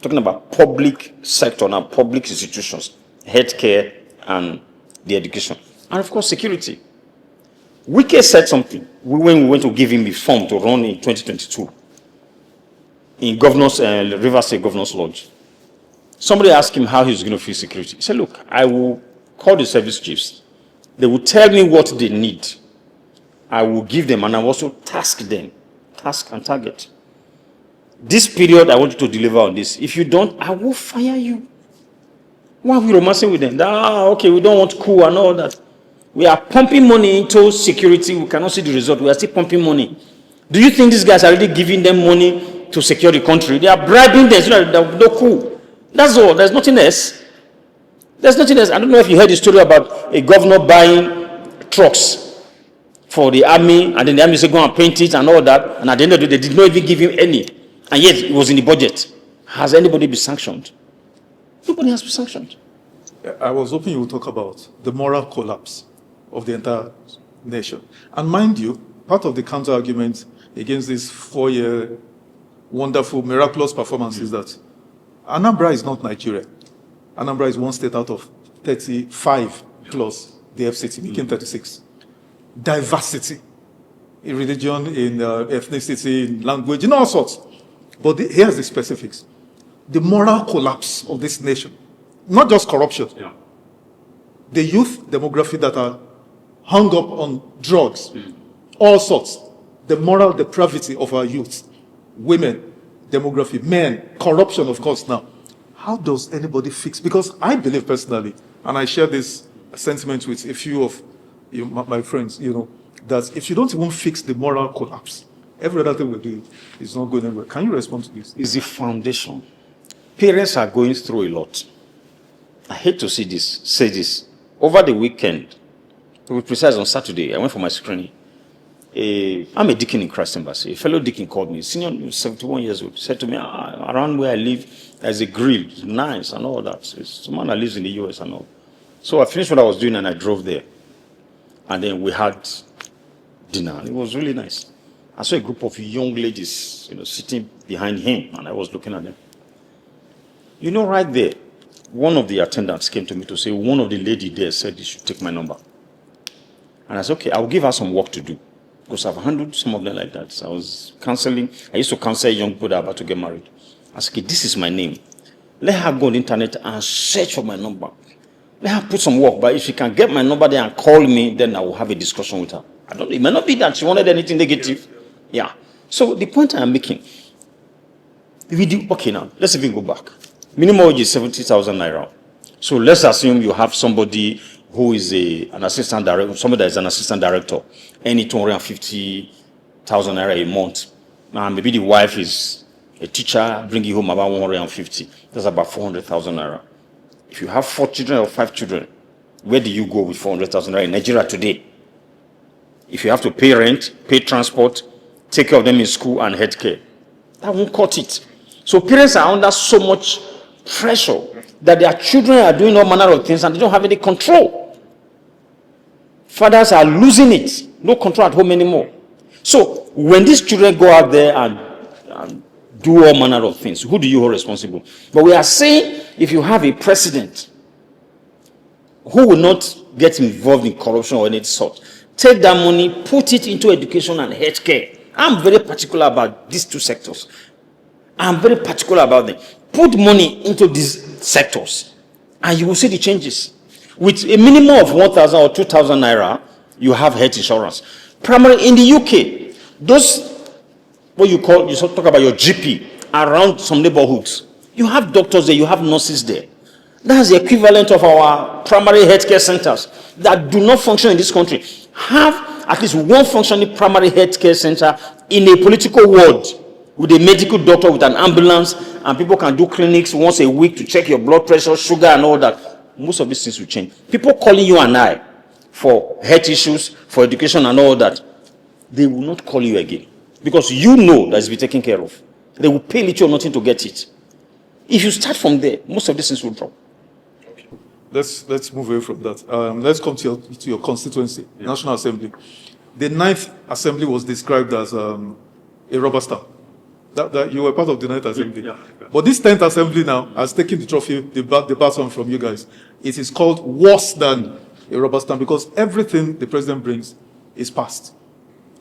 Talking about public sector now, public institutions, healthcare and the education. And of course, security. Wike said something when we went to give him the form to run in 2022 in Rivers State Governor's Lodge. Somebody asked him how he was going to fix security. He said, look, I will call the service chiefs. They will tell me what they need. I will give them, and I will also task them. Task and target. This period, I want you to deliver on this. If you don't, I will fire you. Why are we romancing with them? Okay, we don't want coup and all that. We are pumping money into security. We cannot see the result. We are still pumping money. Do you think these guys are really giving them money to secure the country? They are bribing them so that there will be no coup. That's all. There's nothing else. There's nothing else. I don't know if you heard the story about a governor buying trucks for the army, and then the army said go and paint it and all that, and at the end of the day, they did not even give him any. And yet, it was in the budget. Has anybody been sanctioned? Nobody has been sanctioned. I was hoping you would talk about the moral collapse of the entire nation. And mind you, part of the counter-argument against this 4-year wonderful, miraculous performance is that Anambra is not Nigeria. Anambra is one state out of 35 plus the FCT, making 36. Diversity in religion, in ethnicity, in language, in all sorts. But here's the specifics. The moral collapse of this nation, not just corruption. Yeah. The youth demography that are hung up on drugs, all sorts. The moral depravity of our youth, women, demography, men, corruption, of course, now. How does anybody fix? Because I believe personally, and I share this sentiment with a few of my friends, that if you don't even fix the moral collapse, every other thing we do is not going anywhere. Can you respond to this? It's the foundation. Parents are going through a lot. I hate to say this. Over the weekend, to be precise, on Saturday, I went for my screening. I'm a deacon in Christ Embassy. A fellow deacon called me, senior, 71 years old, said to me, around where I live, there's a grill, it's nice and all that. It's a man that lives in the US and all. So I finished what I was doing and I drove there. And then we had dinner, and it was really nice. I saw a group of young ladies, sitting behind him, and I was looking at them. Right there, one of the attendants came to me to say, one of the lady there said you should take my number. And I said, okay, I'll give her some work to do. Because I've handled some of them like that. So I was counseling. I used to counsel young people that are about to get married. I said, okay, this is my name. Let her go on the internet and search for my number. Let her put some work. But if she can get my number there and call me, then I will have a discussion with her. I don't know. It may not be that she wanted anything negative. Yeah. So the point I'm making, okay, now, let's even go back. Minimum wage is 70,000 naira. So let's assume you have somebody who is an assistant director, somebody that is an assistant director, earning 250 100,000 naira a month. And maybe the wife is a teacher, bring you home about 150. That's about 400,000 naira. If you have 4 children or 5 children, where do you go with 400,000 naira in Nigeria today? If you have to pay rent, pay transport, take care of them in school and healthcare, that won't cut it. So parents are under so much pressure that their children are doing all manner of things and they don't have any control. Fathers are losing it, no control at home anymore. So when these children go out there and do all manner of things, who do you hold responsible? But we are saying, if you have a president who will not get involved in corruption or any sort, take that money, put it into education and healthcare. I'm very particular about these 2 sectors. I'm very particular about them. Put money into these sectors and you will see the changes. With a minimum of 1,000 or 2,000 naira, you have health insurance. Primarily in the UK, those, what you talk about your GP around some neighborhoods. You have doctors there, you have nurses there. That's the equivalent of our primary healthcare centers that do not function in this country. Have at least one functioning primary healthcare center in a political ward with a medical doctor with an ambulance, and people can do clinics once a week to check your blood pressure, sugar, and all that. Most of these things will change. People calling you and I for health issues, for education, and all that, they will not call you again because you know that it's been taken care of. They will pay little or nothing to get it. If you start from there, most of these things will drop. Let's move away from that. Let's come to your constituency, National Assembly. The 9th Assembly was described as a rubber stamp. That you were part of the 9th Assembly. Yeah. But this 10th Assembly now has taken the trophy, the baton from you guys. It is called worse than a rubber stamp because everything the president brings is passed.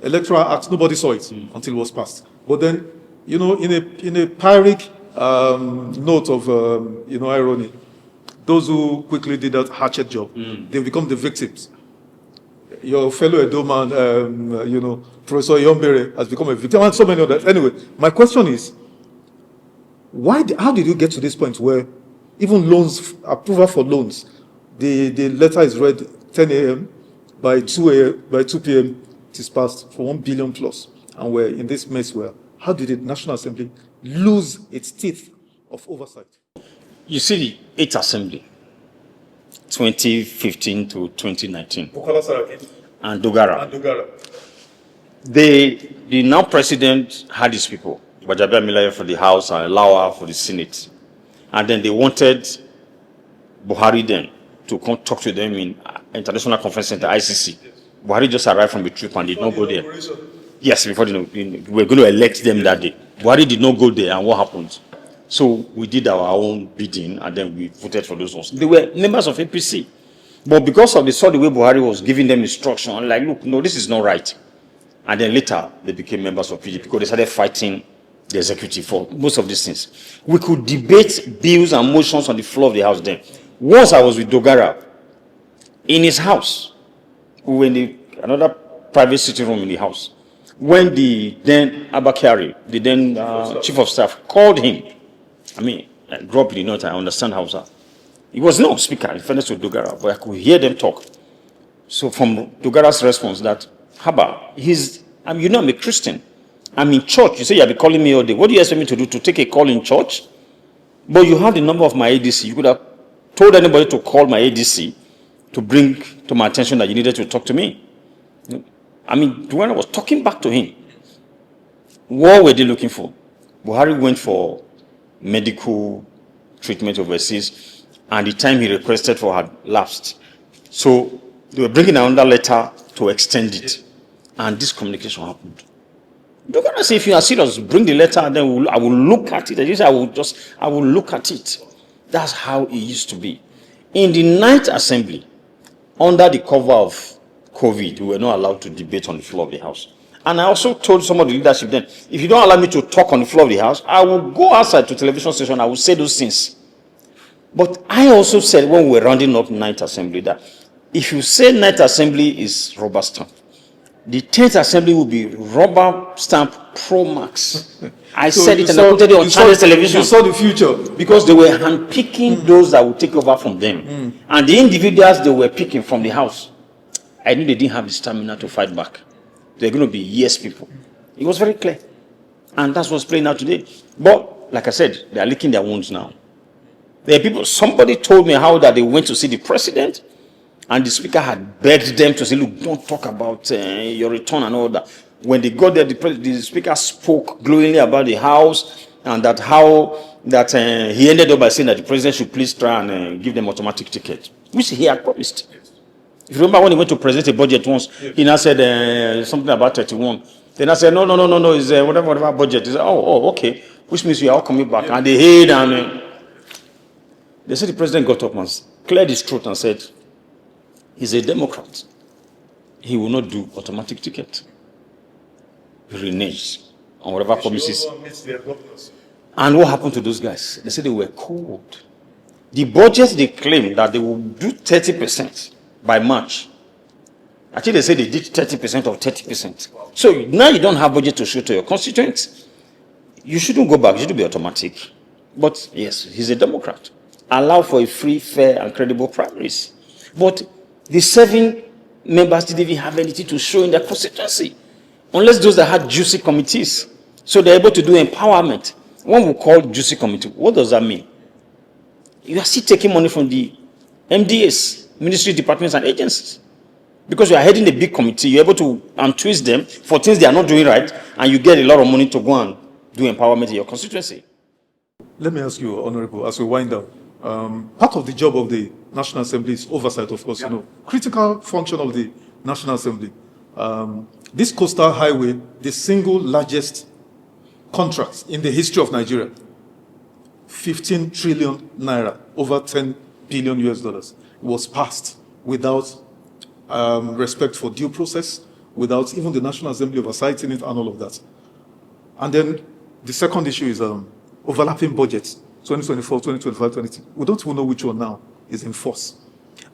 Electoral Act, nobody saw it until it was passed. But then, in a pyrrhic note of irony, those who quickly did that hatchet job, they become the victims. Your fellow Edo man, Professor Yombere has become a victim, and so many others. Anyway, my question is, how did you get to this point where even loans, approval for loans, the letter is read 10 a.m., by 2 p.m., it is passed for 1 billion plus, and we're in this mess where, how did the National Assembly lose its teeth of oversight? You see the 8th Assembly, 2015 to 2019. And Dogara. The now president had his people, Bajabe Amilaye for the House and Lawa for the Senate. And then they wanted Buhari then to come talk to them in International Conference Center, ICC. Buhari just arrived from the trip and did not go there. Yes, before we were going to elect them that day. Buhari did not go there, and what happened? So we did our own bidding, and then we voted for those ones. They were members of APC. But because of they saw the way Buhari was giving them instruction, like, look, no, this is not right. And then later, they became members of PDP because they started fighting the executive for most of these things. We could debate bills and motions on the floor of the House then. Once I was with Dogara in his house, we were in another private sitting room in the house, when the then Abakari, the then chief of staff, called him. I grew up in the north, I understand Hausa. He was no speaker, in fairness to Dogara, but I could hear them talk. So from Dogara's response that, Haba, I'm a Christian. I'm in church. You say you'll be calling me all day. What do you expect me to do? To take a call in church? But you have the number of my ADC. You could have told anybody to call my ADC to bring to my attention that you needed to talk to me. When I was talking back to him, what were they looking for? Buhari went for medical treatment overseas, and the time he requested for had lapsed. So they were bringing another letter to extend it, and this communication happened. They're gonna say, if you are serious, bring the letter, and then I will look at it. I will look at it. That's how it used to be. In the 9th Assembly, under the cover of COVID, we were not allowed to debate on the floor of the House. And I also told some of the leadership then, if you don't allow me to talk on the floor of the House, I will go outside to television station, I will say those things. But I also said when we were rounding up 9th Assembly that if you say 9th Assembly is rubber stamp, the 10th Assembly will be rubber stamp Pro Max. I said it and I put it on Chinese television. You saw the future. Because they were handpicking those that would take over from them. And the individuals they were picking from the House, I knew they didn't have the stamina to fight back. They're going to be yes people. It was very clear. And that's what's playing out today. But, like I said, they are licking their wounds now. There are people, somebody told me how that they went to see the president, and the speaker had begged them to say, look, don't talk about your return and all that. When they got there, the speaker spoke glowingly about the house, and that he ended up by saying that the president should please try and give them automatic ticket, which he had promised. If you remember when he went to present a budget once, he now said something about 31. Then I said, no, it's whatever budget. He said, oh, okay, which means we are all coming back. And they hid, and they said the president got up and cleared his throat and said, he's a Democrat. He will not do automatic ticket. He reneged on whatever promises. And what happened to those guys? They said they were cold. The budget they claimed that they will do 30% by March. Actually, they said they did 30% of 30%. So now you don't have budget to show to your constituents. You shouldn't go back. It should be automatic. But yes, he's a Democrat. Allow for a free, fair, and credible primaries. But the 7 members didn't even have anything to show in their constituency, unless those that had juicy committees. So they're able to do empowerment. One will call juicy committee. What does that mean? You are still taking money from the MDAs, ministry departments, and agencies. Because you are heading a big committee, you're able to untwist them for things they are not doing right, and you get a lot of money to go and do empowerment in your constituency. Let me ask you, Honorable, as we wind down, part of the job of the National Assembly is oversight, of course, critical function of the National Assembly. This coastal highway, the single largest contract in the history of Nigeria, 15 trillion naira, over 10 billion US dollars, was passed without respect for due process, without even the National Assembly oversighting it and all of that. And then the second issue is overlapping budgets, 2024, 2025, 2026. We don't even know which one now is in force.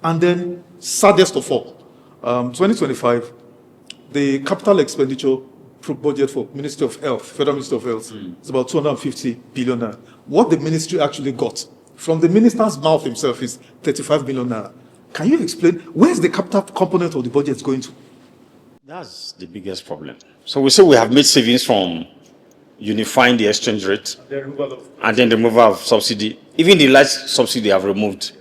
And then, saddest of all, 2025, the capital expenditure budget for Ministry of Health, Federal Ministry of Health, is about 250 billion naira. What the ministry actually got from the minister's mouth himself is 35 billion naira. Can you explain where's the capital component of the budget going to? That's the biggest problem. So we say we have made savings from unifying the exchange rate and then the removal of subsidy. Even the large subsidy they have removed.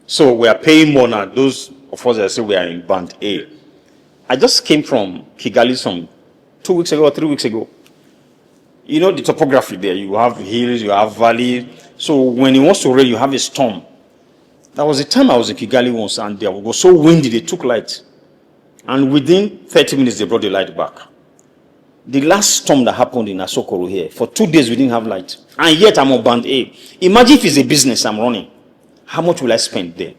So we are paying more now. Those of us that say we are in band A. I just came from Kigali some 2 weeks ago or 3 weeks ago. You know the topography there. You have hills, you have valley. So when it wants to rain, you have a storm. That was the time I was in Kigali once, and it was so windy, they took light. And within 30 minutes, they brought the light back. The last storm that happened in Asokoro here, for 2 days we didn't have light. And yet I'm on band A. Imagine if it's a business I'm running. How much will I spend there?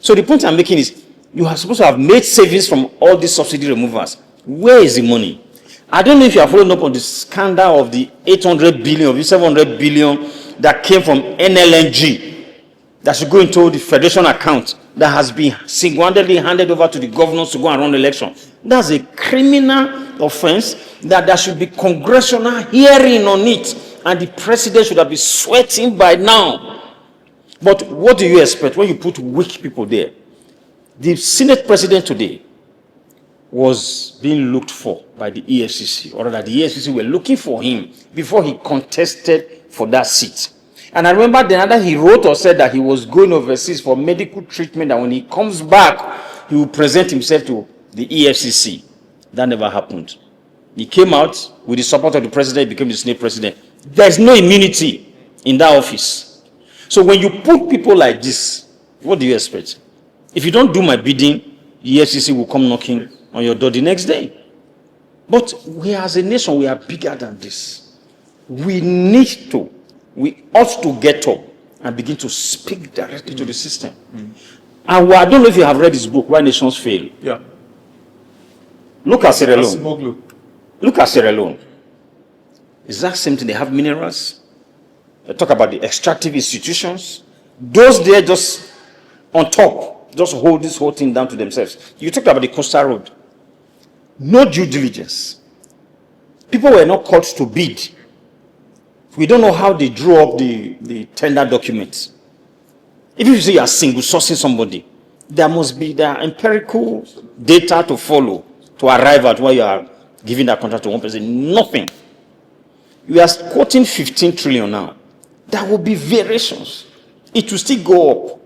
So the point I'm making is, you are supposed to have made savings from all these subsidy removers. Where is the money? I don't know if you are following up on the scandal of the 800 billion, of the 700 billion that came from NLNG. That should go into the federation account that has been single-handedly handed over to the governors to go and run the election. That's a criminal offense that there should be congressional hearing on it, and the president should have been sweating by now. But what do you expect when you put weak people there? The Senate president today was being looked for by the EFCC, or that the EFCC were looking for him before he contested for that seat. And I remember the other he wrote or said that he was going overseas for medical treatment, and when he comes back, he will present himself to the EFCC. That never happened. He came out with the support of the president, he became the Senate president. There's no immunity in that office. So when you put people like this, what do you expect? If you don't do my bidding, the EFCC will come knocking on your door the next day. But we as a nation, we are bigger than this. We ought to get up and begin to speak directly to the system. And I don't know if you have read this book, Why Nations Fail. Yeah. Look at Sierra Leone. Look at Sierra Leone. It's that same thing. They have minerals. They talk about the extractive institutions. Those there just on top, just hold this whole thing down to themselves. You talked about the coastal road. No due diligence. People were not called to bid. We don't know how they drew up the tender documents. If you say you are single sourcing somebody, there must be the empirical data to follow to arrive at where you are giving that contract to one person. Nothing. We are quoting 15 trillion now. There will be variations. It will still go up.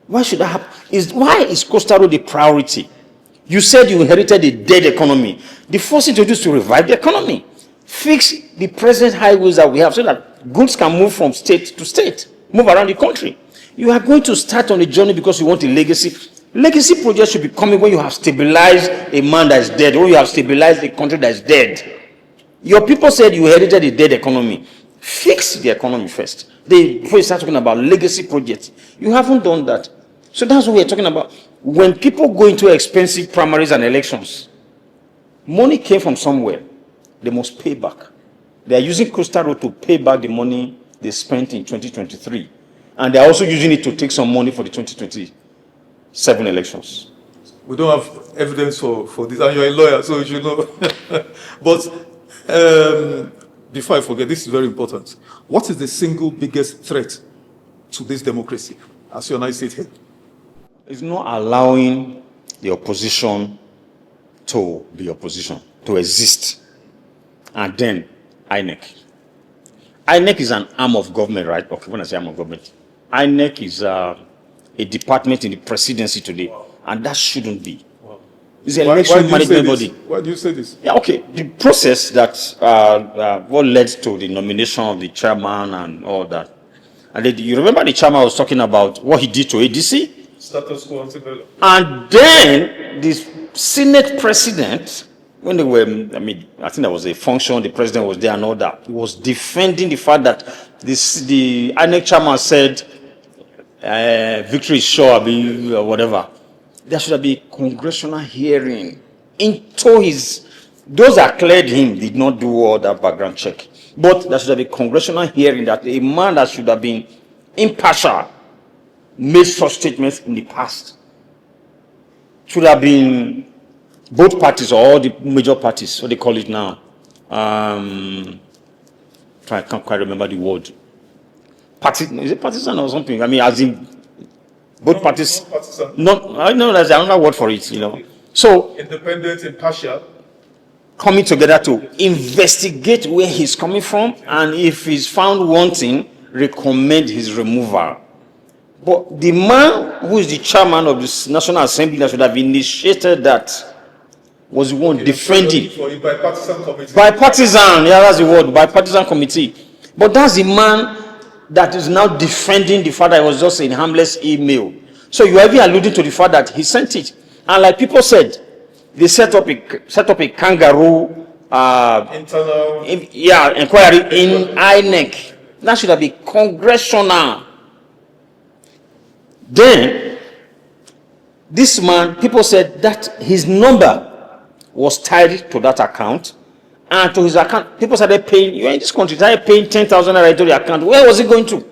Why should that happen? Why is Coastal Road a priority? You said you inherited a dead economy. The first thing to do is to revive the economy. Fix the present highways that we have so that goods can move from state to state, move around the country. You are going to start on a journey because you want a legacy. Legacy projects should be coming when you have stabilized a man that is dead, when you have stabilized a country that is dead. Your people said you inherited a dead economy. Fix the economy first. Before you start talking about legacy projects. You haven't done that. So that's what we're talking about. When people go into expensive primaries and elections, money came from somewhere. They must pay back. They are using Coastal Road to pay back the money they spent in 2023. And they are also using it to take some money for the 2027 elections. We don't have evidence for this, and you're a lawyer, so you should know. But before I forget, this is very important. What is the single biggest threat to this democracy, as you and I sit here? It's not allowing the opposition to be opposition, to exist. And then INEC. INEC is an arm of government, right? Okay, when I say arm of government, INEC is a department in the presidency today, and that shouldn't be. It's an election management body. Why do you say this? Yeah, okay. The process that what led to the nomination of the chairman and all that. And then, you remember the chairman was talking about what he did to ADC? Status quo ante. And then the Senate president, when they were, I think there was a function, the president was there and all that, he was defending the fact that the INEC chairman said victory is sure, or whatever. There should be a congressional hearing into his, those that cleared him did not do all that background check. But there should be a congressional hearing that a man that should have been impartial made such statements in the past. Should have been both parties or all the major parties, what they call it now. I can't quite remember the word. Is it partisan or something? As in both parties. I know there's another word for it, So independent, impartial. Coming together to investigate where he's coming from, and if he's found wanting, recommend his removal. But the man who is the chairman of the National Assembly that should have initiated that was the one defending. For a bipartisan committee. Bipartisan, yeah, that's the word, bipartisan committee. But that's the man that is now defending the fact that it was just a harmless email. So you are even alluding to the fact that he sent it. And like people said, they set up a kangaroo internal inquiry in INEC. That should have been congressional. Then, this man, people said that his number was tied to that account, and to his account, people started paying, you're in this country, started paying 10,000 naira to the account. Where was it going to?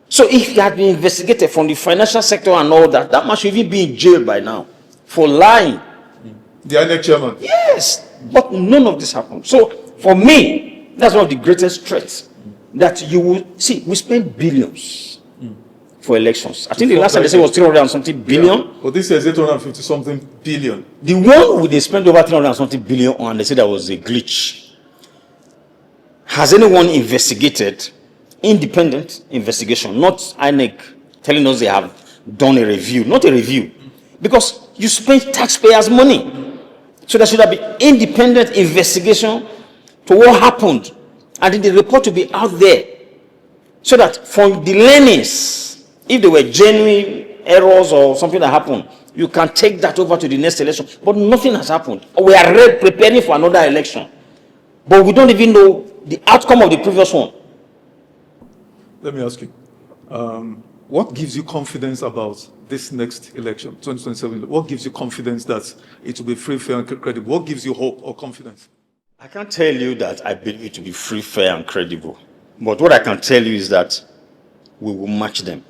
So if he had been investigated from the financial sector and all that, that man should even be in jail by now for lying. The INEC chairman? Yes, but none of this happened. So for me, that's one of the greatest threats that you will see. We spend billions for elections. I think the last time they said was 300 and something billion. Yeah. But this is 850 something billion. The one who they spent over 300 and something billion on, they said that was a glitch. Has anyone investigated? Independent investigation, not INEC telling us they have done a review, not a review, because you spend taxpayers' money. So there should have been independent investigation to what happened, and then the report to be out there, so that from the learnings, if there were genuine errors or something that happened, you can take that over to the next election. But nothing has happened. We are preparing for another election, but we don't even know the outcome of the previous one. Let me ask you, what gives you confidence about this next election, 2027? What gives you confidence that it will be free, fair, and credible? What gives you hope or confidence? I can't tell you that I believe it to be free, fair, and credible. But what I can tell you is that we will match them.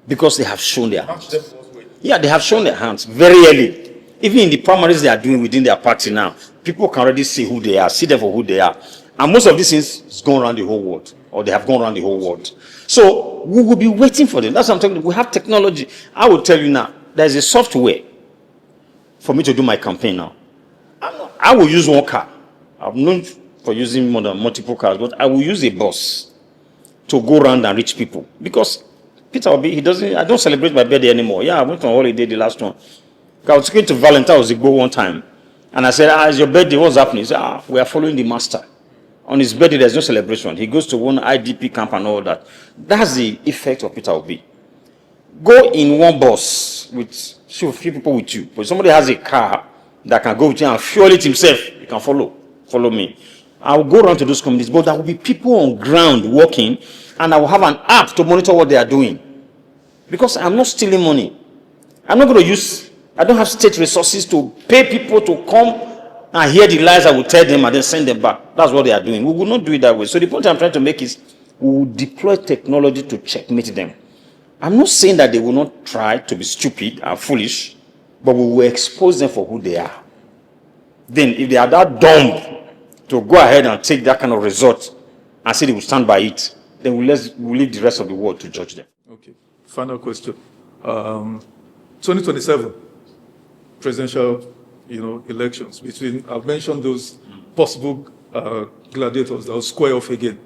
Because they have shown their hands. Yeah, they have shown their hands very early. Even in the primaries they are doing within their party now, people can already see who they are, see them for who they are. And most of these things is going around the whole world, or they have gone around the whole world. So we will be waiting for them. That's what I'm talking about. We have technology. I will tell you now, there's a software for me to do my campaign now. I will use one car. I'm known for using more than multiple cars, but I will use a bus to go around and reach people. Because Peter Obi, I don't celebrate my birthday anymore. Yeah, I went on holiday the last one. I was going to Valentine Ozigbo one time. And I said, it's your birthday, what's happening? He said, we are following the master. On his birthday, there's no celebration. He goes to one IDP camp and all that. That's the effect of Peter Obi. Go in one bus with few people with you. But somebody has a car that can go with you and fuel it himself, you can follow me. I will go around to those communities, but there will be people on ground working, and I will have an app to monitor what they are doing. Because I'm not stealing money. I'm not going to I don't have state resources to pay people to come and hear the lies I will tell them and then send them back. That's what they are doing. We will not do it that way. So the point I'm trying to make is we will deploy technology to checkmate them. I'm not saying that they will not try to be stupid and foolish, but we will expose them for who they are. Then if they are that dumb to go ahead and take that kind of result and say they will stand by it, then we'll leave the rest of the world to judge them. Okay. Final question. 2027 presidential, elections between, I've mentioned those possible gladiators that will square off again.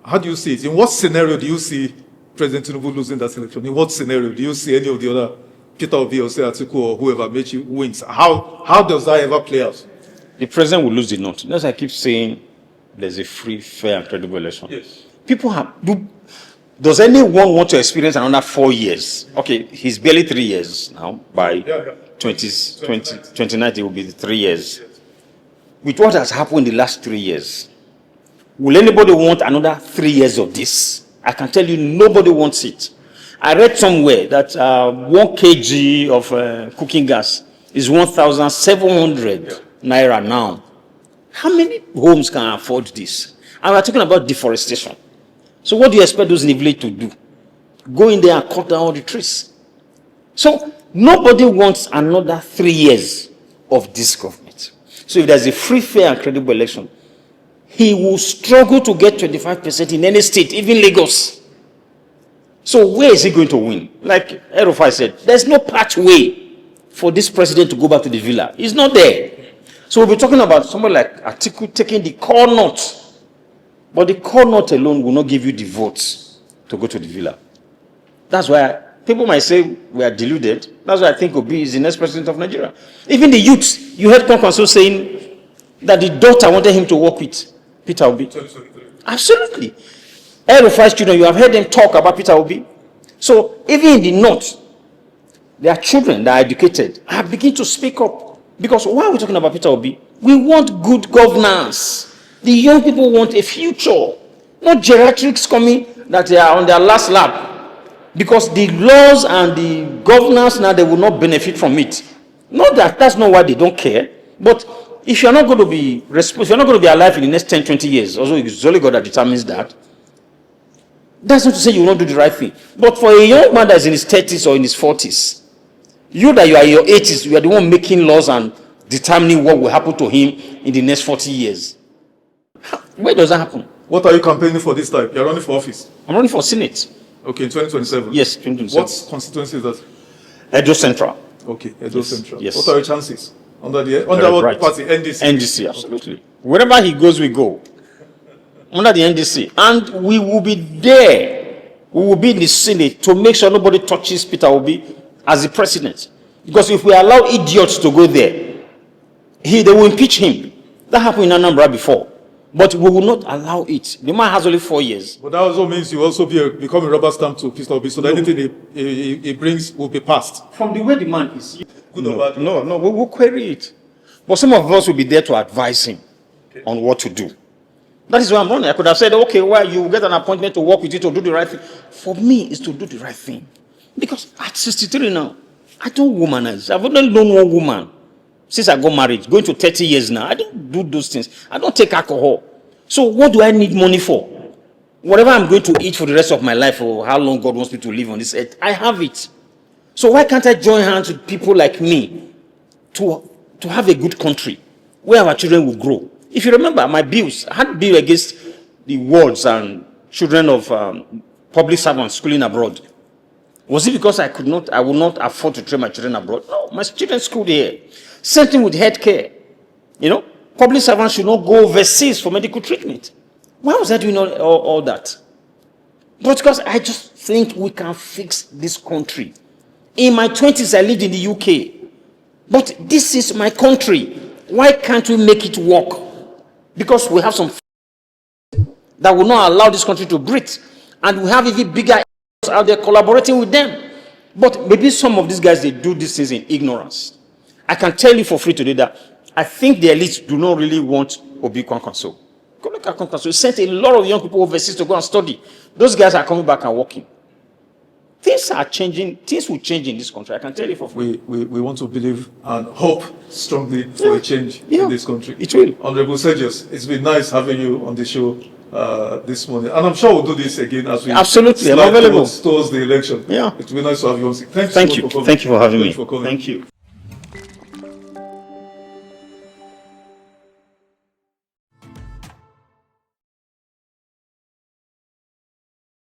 How do you see it? In what scenario do you see President Tinubu losing that election? In what scenario do you see any of the other, Peter Obi or Atiku or whoever wins? How does that ever play out? The president will lose the note. That's why I keep saying there's a free, fair, and credible election. Yes. Does anyone want to experience another 4 years? Okay, he's barely 3 years now. By 2019, it will be 3 years. Yes. With what has happened in the last 3 years, will anybody want another 3 years of this? I can tell you nobody wants it. I read somewhere that 1 kg of cooking gas is 1,700 naira now. How many homes can afford this? And we're talking about deforestation. So what do you expect those in the village to do? Go in there and cut down all the trees. So nobody wants another 3 years of this government. So if there's a free, fair, and credible election, he will struggle to get 25% in any state, even Lagos. So where is he going to win? Like Erufai said, there's no pathway for this president to go back to the villa. He's not there. So we'll be talking about somebody like Atiku taking the core note. But the core note alone will not give you the votes to go to the villa. That's why people might say we are deluded. That's why I think Obi is the next president of Nigeria. Even the youth, you heard Okonkwo saying that the daughter wanted him to work with Peter Obi. Absolutely. Erufai's children, you have heard them talk about Peter Obi. So even in the north, there are children that are educated are beginning to speak up. Because why are we talking about Peter Obi? We want good governance. The young people want a future, not geriatrics coming that they are on their last lap. Because the laws and the governance now, they will not benefit from it. Not that that's not why they don't care. But if you're not going to be if you're not going to be alive in the next 10, 20 years, also it's only God that determines that. That's not to say you will not do the right thing. But for a young man that is in his 30s or in his 40s, you that you are in your 80s, you are the one making laws and determining what will happen to him in the next 40 years. Where does that happen? What are you campaigning for this time? You're running for office? I'm running for Senate. Okay, in 2027? Yes, 2027. What constituency is that? Edo Central. Okay, Edo Central. Yes. What are your chances? Under what party? NDC? NDC, absolutely. Wherever he goes, we go. Under the NDC. And we will be there. We will be in the Senate to make sure nobody touches Peter Obi as the president. Because if we allow idiots to go there, they will impeach him. That happened in Anambra before. But we will not allow it. The man has only 4 years. But that also means you also become a rubber stamp to Peter Obi, so that anything he brings will be passed. From the way the man is. Good or bad? No, we will query it. But some of us will be there to advise him on what to do. That is why I'm running. I could have said, okay, well, you get an appointment to work with you to do the right thing. For me, it's to do the right thing. Because at 63 now, I don't womanize. I've only known one woman since I got married, going to 30 years now. I don't do those things. I don't take alcohol. So what do I need money for? Whatever I'm going to eat for the rest of my life, or how long God wants me to live on this earth, I have it. So why can't I join hands with people like me to have a good country where our children will grow? If you remember, my bills, I had a bill against the wards and children of public servants schooling abroad. Was it because I would not afford to train my children abroad? No, my children schooled here. Same thing with healthcare. You know, public servants should not go overseas for medical treatment. Why was I doing all that? But because I just think we can fix this country. In my 20s, I lived in the UK. But this is my country. Why can't we make it work? Because we have some that will not allow this country to breathe. And we have even bigger out there collaborating with them. But maybe some of these guys, they do these things in ignorance. I can tell you for free today that I think the elites do not really want Obi Kwankwaso. Go look at Kwankwaso. He sent a lot of young people overseas to go and study. Those guys are coming back and working. Things are changing. Things will change in this country. I can tell you for free. We want to believe and hope strongly for a change in this country. It will. Honorable Sergius, it's been nice having you on the show this morning. And I'm sure we'll do this again as we absolutely. I'm available towards the election. Yeah. It will be nice to have you on. Thank you. Thank you for having me. For coming. Thank you.